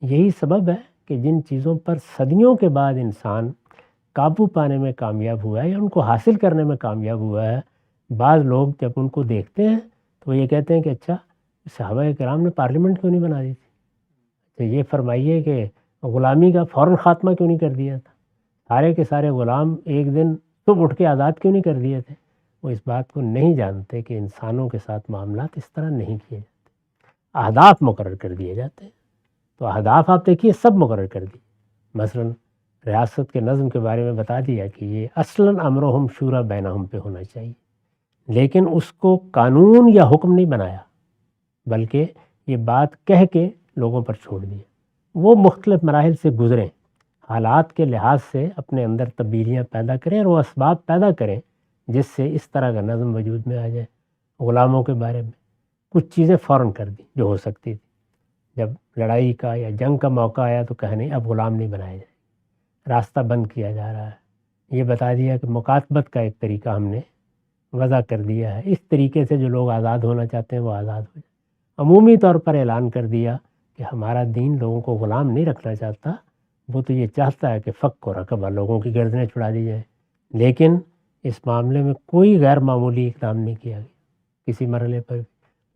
یہی سبب ہے کہ جن چیزوں پر صدیوں کے بعد انسان قابو پانے میں کامیاب ہوا ہے یا ان کو حاصل کرنے میں کامیاب ہوا ہے، بعض لوگ جب ان کو دیکھتے ہیں تو وہ یہ کہتے ہیں کہ اچھا صحابہ کرام نے پارلیمنٹ کیوں نہیں بنا دی تھی، تو یہ فرمائیے کہ غلامی کا فوراً خاتمہ کیوں نہیں کر دیا تھا، سارے کے سارے غلام ایک دن صبح اٹھ کے آزاد کیوں نہیں کر دیے تھے. وہ اس بات کو نہیں جانتے کہ انسانوں کے ساتھ معاملات اس طرح نہیں کیے جاتے، اہداف مقرر کر دیے جاتے ہیں. تو اہداف آپ دیکھیے سب مقرر کر دی. مثلاً ریاست کے نظم کے بارے میں بتا دیا کہ یہ اصلاً امرہم شورا بینہم پہ ہونا چاہیے، لیکن اس کو قانون یا حکم نہیں بنایا، بلکہ یہ بات کہہ کے لوگوں پر چھوڑ دیا. وہ مختلف مراحل سے گزریں، حالات کے لحاظ سے اپنے اندر تبدیلیاں پیدا کریں اور وہ اسباب پیدا کریں جس سے اس طرح کا نظم وجود میں آ جائے. غلاموں کے بارے میں کچھ چیزیں فوراً کر دی جو ہو سکتی تھی. جب لڑائی کا یا جنگ کا موقع آیا تو کہا نہیں اب غلام نہیں بنایا جائے، راستہ بند کیا جا رہا ہے. یہ بتا دیا کہ مکاتبت کا ایک طریقہ ہم نے وضع کر دیا ہے، اس طریقے سے جو لوگ آزاد ہونا چاہتے ہیں وہ آزاد ہو جائیں. عمومی طور پر اعلان کر دیا کہ ہمارا دین لوگوں کو غلام نہیں رکھنا چاہتا، وہ تو یہ چاہتا ہے کہ فک و رقبہ لوگوں کی گردنیں چھڑا دی جائیں. لیکن اس معاملے میں کوئی غیر معمولی اقدام نہیں کیا گیا، کسی مرحلے پر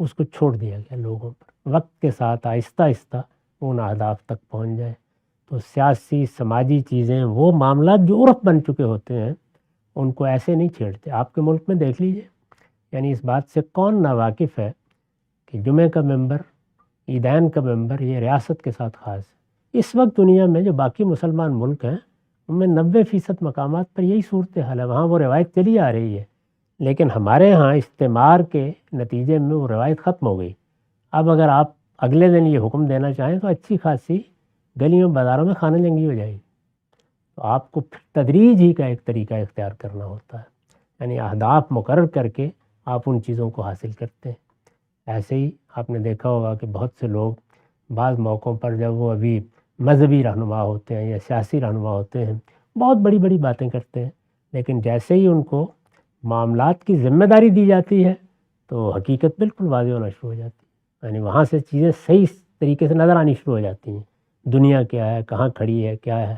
اس کو چھوڑ دیا گیا لوگوں پر. وقت کے ساتھ آہستہ آہستہ ان اہداف تک پہنچ جائے. تو سیاسی سماجی چیزیں، وہ معاملات جو عرف بن چکے ہوتے ہیں ان کو ایسے نہیں چھیڑتے. آپ کے ملک میں دیکھ لیجئے، یعنی اس بات سے کون ناواقف ہے کہ جمعہ کا ممبر، عیدین کا ممبر یہ ریاست کے ساتھ خاص ہے. اس وقت دنیا میں جو باقی مسلمان ملک ہیں ان میں 90% مقامات پر یہی صورتحال ہے، وہاں وہ روایت چلی آ رہی ہے. لیکن ہمارے ہاں استعمار کے نتیجے میں وہ روایت ختم ہو گئی. اب اگر آپ اگلے دن یہ حکم دینا چاہیں تو اچھی خاصی گلیوں بازاروں میں خانہ جنگی ہو جائے گی. تو آپ کو پھر تدریج ہی کا ایک طریقہ اختیار کرنا ہوتا ہے، یعنی اہداف مقرر کر کے آپ ان چیزوں کو حاصل کرتے ہیں. ایسے ہی آپ نے دیکھا ہوگا کہ بہت سے لوگ بعض موقعوں پر جب وہ ابھی مذہبی رہنما ہوتے ہیں یا سیاسی رہنما ہوتے ہیں بہت بڑی بڑی باتیں کرتے ہیں، لیکن جیسے ہی ان کو معاملات کی ذمہ داری دی جاتی ہے تو حقیقت بالکل واضح ہونا شروع ہو جاتی ہے. یعنی وہاں سے چیزیں صحیح طریقے سے نظر آنی شروع ہو جاتی ہیں، دنیا کیا ہے، کہاں کھڑی ہے، کیا ہے.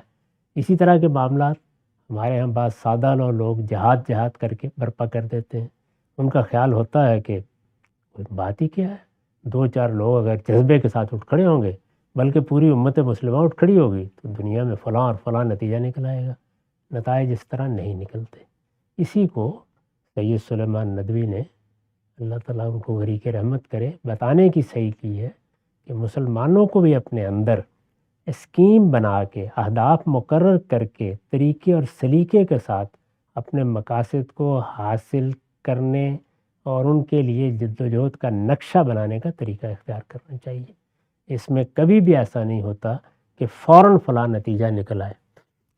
اسی طرح کے معاملات ہمارے ہاں بعض سادہ لوگ جہاد کر کے برپا کر دیتے ہیں. ان کا خیال ہوتا ہے کہ بات ہی کیا ہے، 2-4 لوگ اگر جذبے کے ساتھ اٹھ کھڑے ہوں گے بلکہ پوری امت مسلمہ اٹھ کھڑی ہوگی تو دنیا میں فلاں اور فلاں نتیجہ نکل آئے گا. نتائج اس طرح نہیں نکلتے. اسی کو سید سلیمان ندوی نے، اللہ تعالیٰ ان کو غریق رحمت کرے، بتانے کی صحیح کی ہے کہ مسلمانوں کو بھی اپنے اندر اسکیم بنا کے، اہداف مقرر کر کے، طریقے اور سلیقے کے ساتھ اپنے مقاصد کو حاصل کرنے اور ان کے لیے جد و جہد کا نقشہ بنانے کا طریقہ اختیار کرنا چاہیے. اس میں کبھی بھی ایسا نہیں ہوتا کہ فوراً فلاں نتیجہ نکل آئے.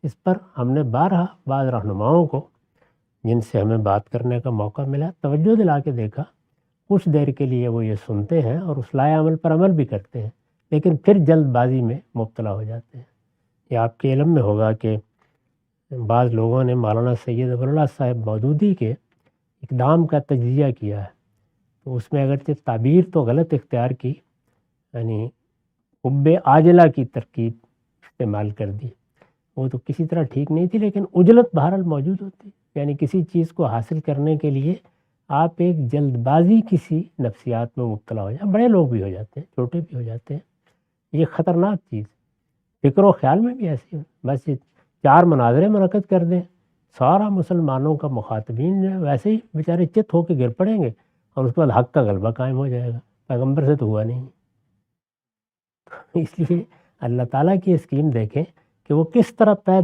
اس پر ہم نے بارہا بعض رہنماؤں کو جن سے ہمیں بات کرنے کا موقع ملا توجہ دلا کے دیکھا. کچھ دیر کے لیے وہ یہ سنتے ہیں اور اس لائے عمل پر عمل بھی کرتے ہیں، لیکن پھر جلد بازی میں مبتلا ہو جاتے ہیں. یہ آپ کے علم میں ہوگا کہ بعض لوگوں نے مولانا سید ابو اللہ صاحب مودودی کے اقدام کا تجزیہ کیا ہے، تو اس میں اگرچہ تعبیر تو غلط اختیار کی، یعنی حب عاجلہ کی ترکیب استعمال کر دی. وہ تو کسی طرح ٹھیک نہیں تھی، لیکن عجلت بہرحال موجود ہوتی. یعنی کسی چیز کو حاصل کرنے کے لیے آپ ایک جلد بازی کسی نفسیات میں مبتلا ہو جائیں. بڑے لوگ بھی ہو جاتے ہیں، چھوٹے بھی ہو جاتے ہیں. یہ خطرناک چیز. فکر و خیال میں بھی ایسی بس 4 مناظرے منعقد کر دیں، سارا مسلمانوں کا مخاطبین جو ہے ویسے ہی بیچارے چت ہو کے گر پڑیں گے اور اس کے بعد حق کا غلبہ قائم ہو جائے گا. پیغمبر سے تو ہوا نہیں. اس لیے اللہ تعالیٰ کی اسکیم دیکھیں کہ وہ کس طرح پے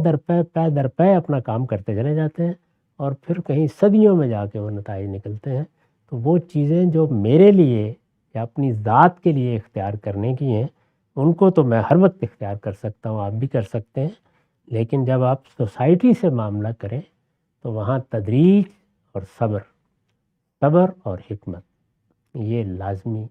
در پے اپنا کام کرتے چلے جاتے ہیں اور پھر کہیں صدیوں میں جا کے وہ نتائج نکلتے ہیں. تو وہ چیزیں جو میرے لیے یا اپنی ذات کے لیے اختیار کرنے کی ہیں ان کو تو میں ہر وقت اختیار کر سکتا ہوں، آپ بھی کر سکتے ہیں. لیکن جب آپ سوسائٹی سے معاملہ کریں تو وہاں تدریج اور صبر اور حکمت یہ لازمی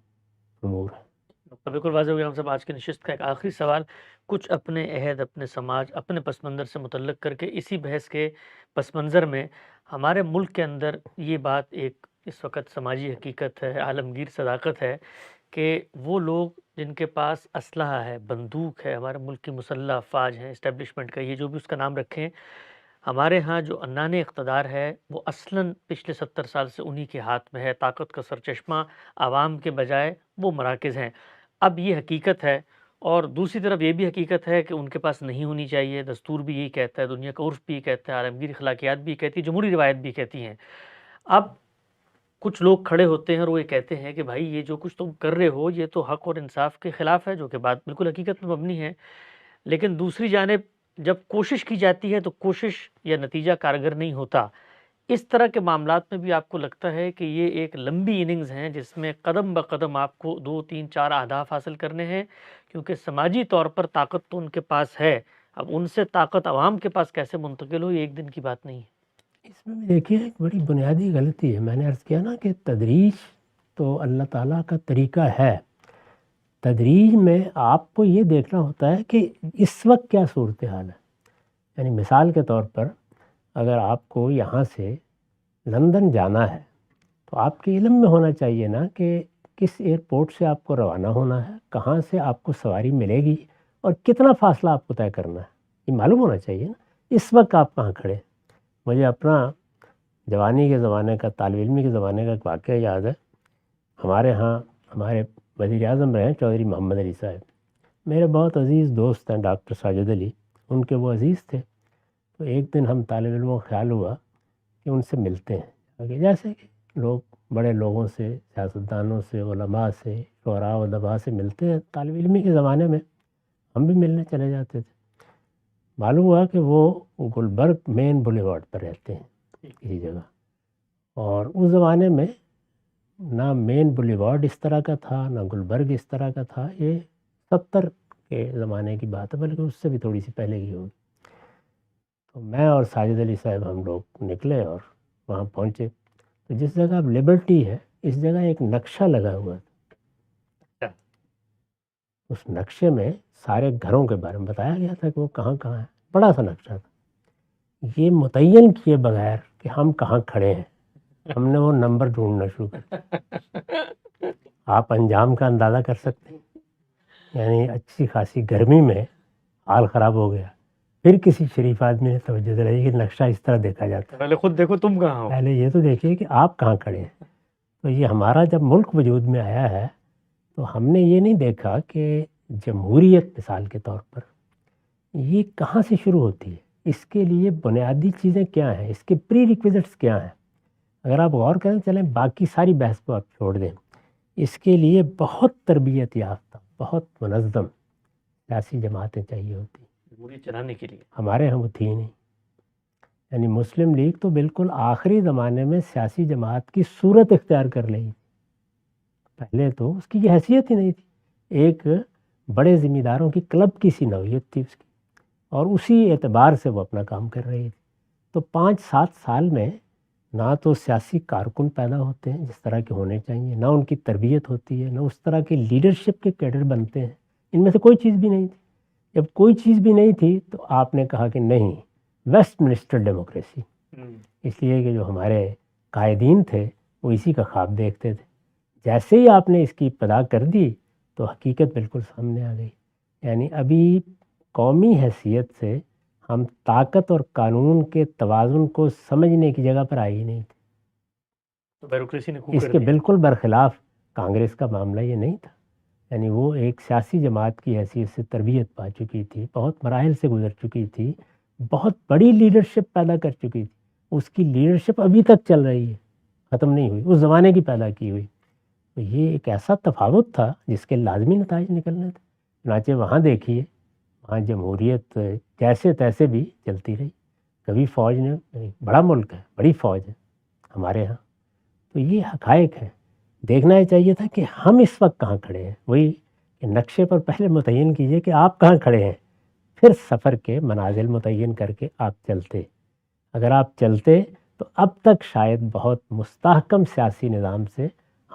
امور ہے۔ تو بالکل واضح ہو گیا ہم سب۔ آج کی نشست کا ایک آخری سوال، کچھ اپنے عہد، اپنے سماج، اپنے پس منظر سے متعلق کر کے، اسی بحث کے پس منظر میں ہمارے ملک کے اندر یہ بات ایک اس وقت سماجی حقیقت ہے، عالمگیر صداقت ہے کہ وہ لوگ جن کے پاس اسلحہ ہے، بندوق ہے، ہمارے ملک کی مسلح افواج ہیں، اسٹیبلشمنٹ کا یہ جو بھی اس کا نام رکھیں، ہمارے ہاں جو عنان اقتدار ہے وہ اصلاً پچھلے 70 سال سے انہی کے ہاتھ میں ہے۔ طاقت کا سرچشمہ عوام کے بجائے وہ مراکز ہیں۔ اب یہ حقیقت ہے، اور دوسری طرف یہ بھی حقیقت ہے کہ ان کے پاس نہیں ہونی چاہیے۔ دستور بھی یہی کہتا ہے، دنیا کا عرف بھی کہتا ہے، عالمگیر اخلاقیات بھی کہتی ہے، جمہوری روایت بھی کہتی ہیں۔ اب کچھ لوگ کھڑے ہوتے ہیں اور وہ یہ کہتے ہیں کہ بھائی یہ جو کچھ تم کر رہے ہو یہ تو حق اور انصاف کے خلاف ہے، جو کہ بات بالکل حقیقت میں مبنی ہے۔ لیکن دوسری جانب جب کوشش کی جاتی ہے تو کوشش یا نتیجہ کارگر نہیں ہوتا۔ اس طرح کے معاملات میں بھی آپ کو لگتا ہے کہ یہ ایک لمبی اننگز ہیں جس میں قدم بقدم آپ کو 2 3 4 اہداف حاصل کرنے ہیں، کیونکہ سماجی طور پر طاقت تو ان کے پاس ہے، اب ان سے طاقت عوام کے پاس کیسے منتقل ہو یہ ایک دن کی بات نہیں ہے۔ اس میں بھی دیکھیے ایک بڑی بنیادی غلطی ہے، میں نے عرض کیا نا کہ تدریج تو اللہ تعالیٰ کا طریقہ ہے۔ تدریج میں آپ کو یہ دیکھنا ہوتا ہے کہ اس وقت کیا صورتحال ہے۔ یعنی مثال کے طور پر اگر آپ کو یہاں سے لندن جانا ہے تو آپ کے علم میں ہونا چاہیے نا کہ کس ایئرپورٹ سے آپ کو روانہ ہونا ہے، کہاں سے آپ کو سواری ملے گی اور کتنا فاصلہ آپ کو طے کرنا ہے، یہ معلوم ہونا چاہیے نا۔ اس وقت آپ کہاں کھڑے ہیں۔ مجھے اپنا جوانی کے زمانے کا، طالب علمی کے زمانے کا ایک واقعہ یاد ہے۔ ہمارے ہاں ہمارے وزیر اعظم رہے ہیں چودھری محمد علی صاحب، میرے بہت عزیز دوست ہیں ڈاکٹر ساجد علی، ان کے وہ عزیز تھے۔ تو ایک دن ہم طالب علموں کا خیال ہوا کہ ان سے ملتے ہیں، آگے جیسے کہ لوگ بڑے لوگوں سے، سیاستدانوں سے، علماء سے، شعراء و ادباء سے ملتے ہیں، طالب علمی کے زمانے میں ہم بھی ملنے چلے جاتے تھے۔ معلوم ہوا کہ وہ گلبرگ مین بولیوارڈ پر رہتے ہیں کسی جگہ، اور اس زمانے میں نہ مین بولیوارڈ اس طرح کا تھا، نہ گلبرگ اس طرح کا تھا۔ یہ 70 کے زمانے کی بات ہے، بلکہ اس سے بھی تھوڑی سی پہلے کی ہوگی۔ تو میں اور ساجد علی صاحب ہم لوگ نکلے اور وہاں پہنچے، تو جس جگہ اب لبرٹی ہے اس جگہ ایک نقشہ لگا ہوا تھا۔ اس نقشے میں سارے گھروں کے بارے میں بتایا گیا تھا کہ وہ کہاں کہاں ہے، بڑا سا نقشہ تھا۔ یہ متعین کیے بغیر کہ ہم کہاں کھڑے ہیں ہم نے وہ نمبر ڈھونڈنا شروع کر۔ آپ انجام کا اندازہ کر سکتے ہیں، یعنی اچھی خاصی گرمی میں حال خراب ہو گیا۔ پھر کسی شریف آدمی نے توجہ دلائی کہ نقشہ اس طرح دیکھا جاتا ہے، پہلے خود دیکھو تم کہاں ہو، پہلے یہ تو دیکھیے کہ آپ کہاں کھڑے ہیں۔ تو یہ ہمارا جب ملک وجود میں آیا ہے تو ہم نے یہ نہیں دیکھا کہ جمہوریت مثال کے طور پر یہ کہاں سے شروع ہوتی ہے، اس کے لیے بنیادی چیزیں کیا ہیں، اس کے پری ریکویزٹس کیا ہیں۔ اگر آپ غور کریں، چلیں باقی ساری بحث کو آپ چھوڑ دیں، اس کے لیے بہت تربیت یافتہ، بہت منظم سیاسی جماعتیں چاہیے ہوتی، جمہوریت چلانے کے لیے۔ ہمارے ہاں وہ تھی نہیں۔ یعنی مسلم لیگ تو بالکل آخری زمانے میں سیاسی جماعت کی صورت اختیار کر لی، پہلے تو اس کی یہ حیثیت ہی نہیں تھی، ایک بڑے ذمہ داروں کی کلب کی سی نوعیت تھی اس کی، اور اسی اعتبار سے وہ اپنا کام کر رہی تھی۔ تو 5-7 سال میں نہ تو سیاسی کارکن پیدا ہوتے ہیں جس طرح کے ہونے چاہیے، نہ ان کی تربیت ہوتی ہے، نہ اس طرح کے لیڈرشپ کے کیڈر بنتے ہیں۔ ان میں سے کوئی چیز بھی نہیں تھی۔ جب کوئی چیز بھی نہیں تھی تو آپ نے کہا کہ نہیں، ویسٹ منسٹر ڈیموکریسی، اس لیے کہ جو ہمارے قائدین تھے وہ اسی کا خواب دیکھتے تھے۔ جیسے ہی آپ نے اس کی ابتدا کر دی تو حقیقت بالکل سامنے آ گئی۔ یعنی ابھی قومی حیثیت سے ہم طاقت اور قانون کے توازن کو سمجھنے کی جگہ پر آئی ہی نہیں تھی۔ تو بیوروکریسی نے اس کے بالکل برخلاف کانگریس کا معاملہ یہ نہیں تھا۔ یعنی وہ ایک سیاسی جماعت کی حیثیت سے تربیت پا چکی تھی، بہت مراحل سے گزر چکی تھی، بہت بڑی لیڈرشپ پیدا کر چکی تھی۔ اس کی لیڈرشپ ابھی تک چل رہی ہے، ختم نہیں ہوئی، اس زمانے کی پیدا کی ہوئی۔ تو یہ ایک ایسا تفاوت تھا جس کے لازمی نتائج نکلنے تھے۔ چنانچہ وہاں دیکھیے، وہاں جمہوریت جیسے تیسے بھی چلتی رہی۔ کبھی فوج نے، بڑا ملک ہے، بڑی فوج ہے ہمارے ہاں، تو یہ حقائق ہے۔ دیکھنا یہ چاہیے تھا کہ ہم اس وقت کہاں کھڑے ہیں، وہی کہ نقشے پر پہلے متعین کیجئے کہ آپ کہاں کھڑے ہیں، پھر سفر کے منازل متعین کر کے آپ چلتے۔ اگر آپ چلتے تو اب تک شاید بہت مستحکم سیاسی نظام سے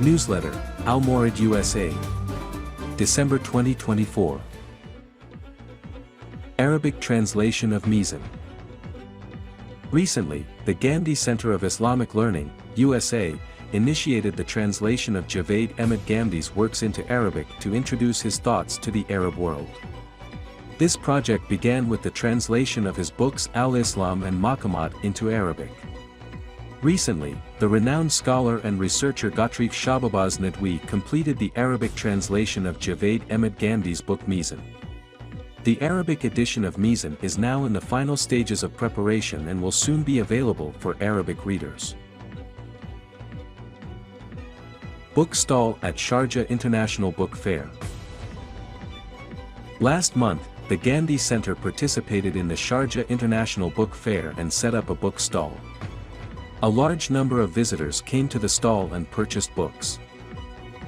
Newsletter, Al Mawrid USA. December 2024. Arabic translation of Mizan. Recently, the Gandhi Center of Islamic Learning, USA, initiated the translation of Javed Ahmed Gandhi's works into Arabic to introduce his thoughts to the Arab world. This project began with the translation of his books Al-Islam and Maqamat into Arabic. Recently, the renowned scholar and researcher Ghatrif Shababaz Nadwi completed the Arabic translation of Javed Ahmed Gandhi's book Mizan. The Arabic edition of Mizan is now in the final stages of preparation and will soon be available for Arabic readers. Book stall at Sharjah International Book Fair. Last month, the Gandhi Center participated in the Sharjah International Book Fair and set up a book stall. A large number of visitors came to the stall and purchased books.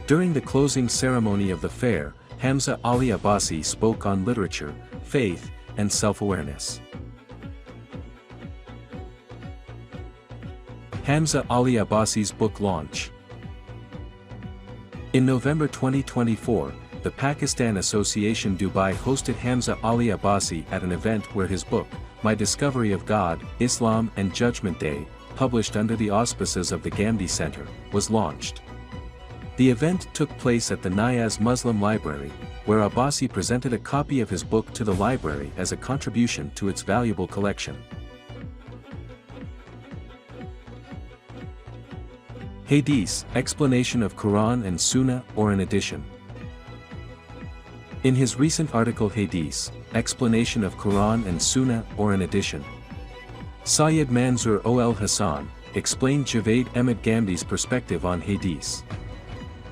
During the closing ceremony of the fair, Hamza Ali Abbasi spoke on literature, faith, and self-awareness. Hamza Ali Abbasi's book launch. In November 2024, the Pakistan Association Dubai hosted Hamza Ali Abbasi at an event where his book, My Discovery of God, Islam and Judgment Day, published under the auspices of the Gandhi Center, was launched. The event took place at the Nayaz Muslim Library, where Abbasi presented a copy of his book to the library as a contribution to its valuable collection. Hadith, explanation of Quran and Sunnah or an addition. In his recent article Hadith, explanation of Quran and Sunnah or an addition, Sayyid Manzoor Ol Hassan explained Javed Ahmed Gandhi's perspective on Hadith.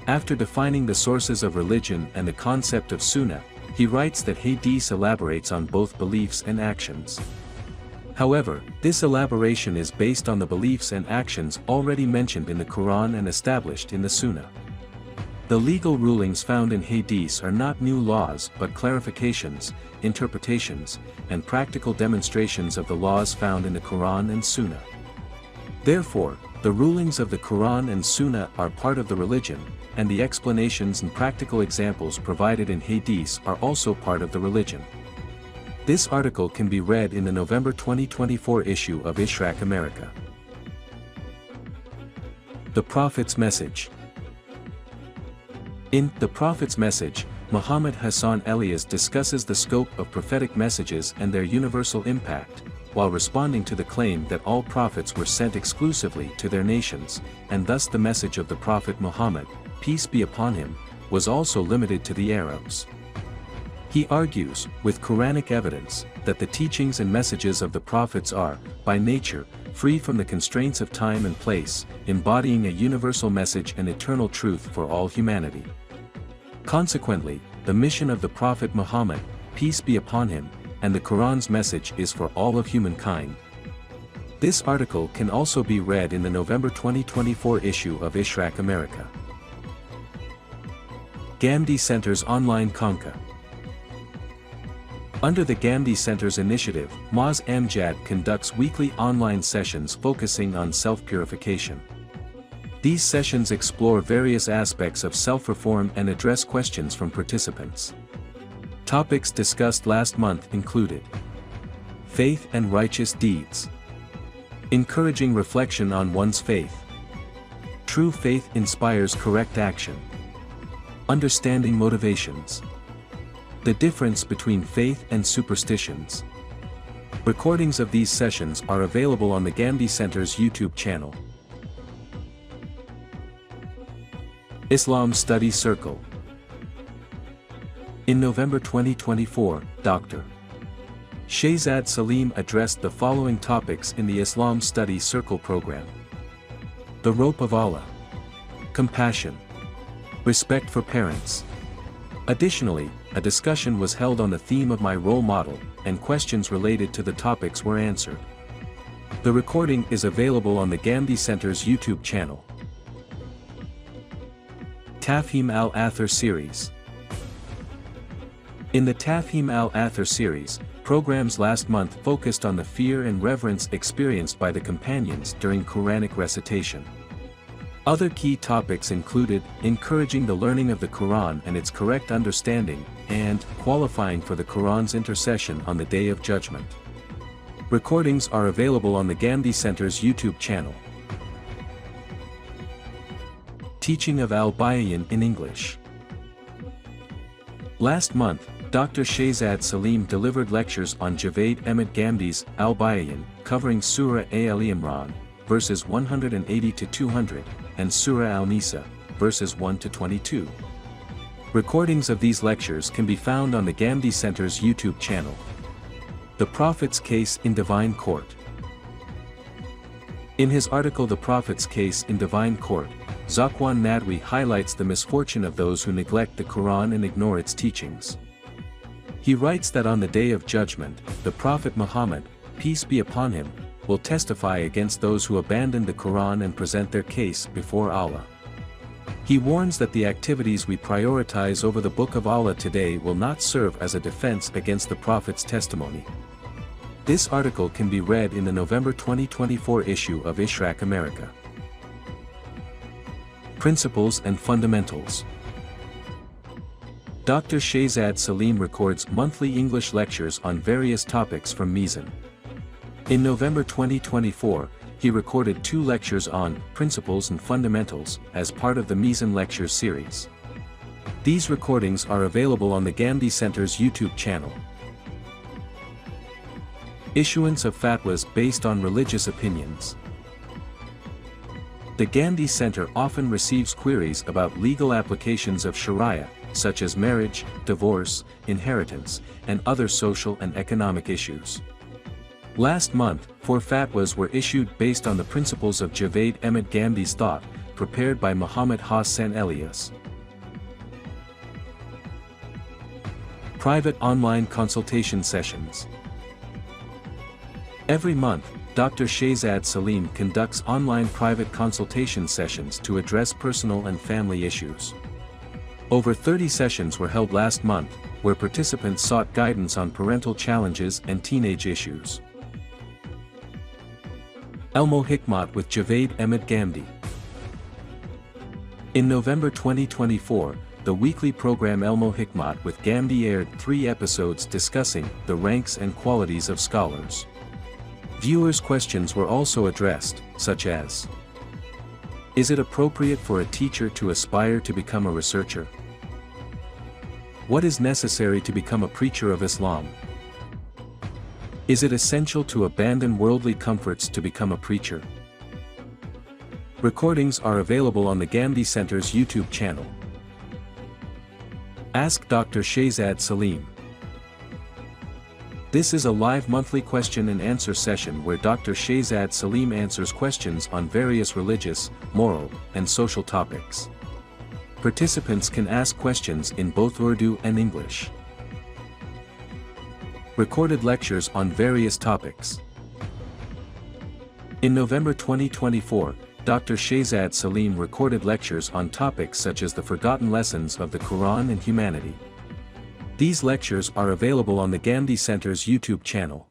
After defining the sources of religion and the concept of Sunnah, he writes that Hadith elaborates on both beliefs and actions. However, this elaboration is based on the beliefs and actions already mentioned in the Quran and established in the Sunnah. The legal rulings found in Hadith are not new laws but clarifications, interpretations, and practical demonstrations of the laws found in the Quran and Sunnah. Therefore, the rulings of the Quran and Sunnah are part of the religion, and the explanations and practical examples provided in Hadith are also part of the religion. This article can be read in the November 2024 issue of Ishraq America. The Prophet's Message. In The Prophet's Message, Muhammad Hassan Elias discusses the scope of prophetic messages and their universal impact, while responding to the claim that all prophets were sent exclusively to their nations, and thus the message of the Prophet Muhammad, peace be upon him, was also limited to the Arabs. He argues, with Quranic evidence, that the teachings and messages of the prophets are, by nature, free from the constraints of time and place, embodying a universal message and eternal truth for all humanity. Consequently, the mission of the Prophet Muhammad, peace be upon him, and the Quran's message is for all of humankind. This article can also be read in the November 2024 issue of Ishraq America. Gandhi Center's online Conca. Under the Gandhi Center's initiative, Maz Amjad conducts weekly online sessions focusing on self-purification. These sessions explore various aspects of self-reform and address questions from participants. Topics discussed last month included faith and righteous deeds, encouraging reflection on one's faith, true faith inspires correct action, understanding motivations, the difference between faith and superstitions, Recordings of these sessions are available on the Gandhi Center's YouTube channel. Islam Study Circle. In November 2024, Dr. Shehzad Salim addressed the following topics in the Islam Study Circle program: the rope of Allah, compassion, respect for parents. Additionally, a discussion was held on the theme of my role model, and questions related to the topics were answered. The recording is available on the Gandhi Center's YouTube channel. Tafhim al-Athar series. In the Tafhim al-Athar series, programs last month focused on the fear and reverence experienced by the companions during Quranic recitation. Other key topics included encouraging the learning of the Quran and its correct understanding, and qualifying for the Quran's intercession on the Day of Judgment. Recordings are available on the Gandhi Center's YouTube channel. Teaching of Al-Bayan in English. Last month, Dr. Shehzad Salim delivered lectures on Javed Ahmed Ghamdi's Al-Bayan, covering Surah Al-Imran, verses 180 to 200, and Surah Al-Nisa, verses 1 to 22. Recordings of these lectures can be found on the Gandhi Center's YouTube channel. The Prophet's Case in Divine Court. In his article The Prophet's Case in Divine Court, Zakwan Nadwi highlights the misfortune of those who neglect the Quran and ignore its teachings. He writes that on the Day of Judgment, the Prophet Muhammad, peace be upon him, will testify against those who abandon the Quran and present their case before Allah. He warns that the activities we prioritize over the Book of Allah today will not serve as a defense against the Prophet's testimony. This article can be read in the November 2024 issue of Ishraq America. Principles and Fundamentals. Dr. Shehzad Salim records monthly English lectures on various topics from Mizan. In November 2024, he recorded 2 lectures on Principles and Fundamentals as part of the Mizan Lectures series. These recordings are available on the Gandhi Center's YouTube channel. Issuance of fatwas based on religious opinions. The Gandhi Center often receives queries about legal applications of Sharia, such as marriage, divorce, inheritance, and other social and economic issues. Last month, 4 fatwas were issued based on the principles of Javed Ahmed Ghamdi's thought, prepared by Muhammad Hassan Elias. Private online consultation sessions. Every month, Dr. Shehzad Salim conducts online private consultation sessions to address personal and family issues. Over 30 sessions were held last month, where participants sought guidance on parental challenges and teenage issues. Elmo Hikmat with Javed Ahmed Ghamdi. In November 2024, the weekly program Elmo Hikmat with Ghamdi aired 3 episodes discussing the ranks and qualities of scholars. Viewers' questions were also addressed, such as: is it appropriate for a teacher to aspire to become a researcher? What is necessary to become a preacher of Islam? Is it essential to abandon worldly comforts to become a preacher? Recordings are available on the Gandhi Center's YouTube channel. Ask Dr. Shehzad Salim. This is a live monthly question and answer session where Dr. Shehzad Salim answers questions on various religious, moral, and social topics. Participants can ask questions in both Urdu and English. Recorded lectures on various topics. In November 2024, Dr. Shehzad Salim recorded lectures on topics such as the forgotten lessons of the Quran and humanity. These lectures are available on the Gandhi Center's YouTube channel.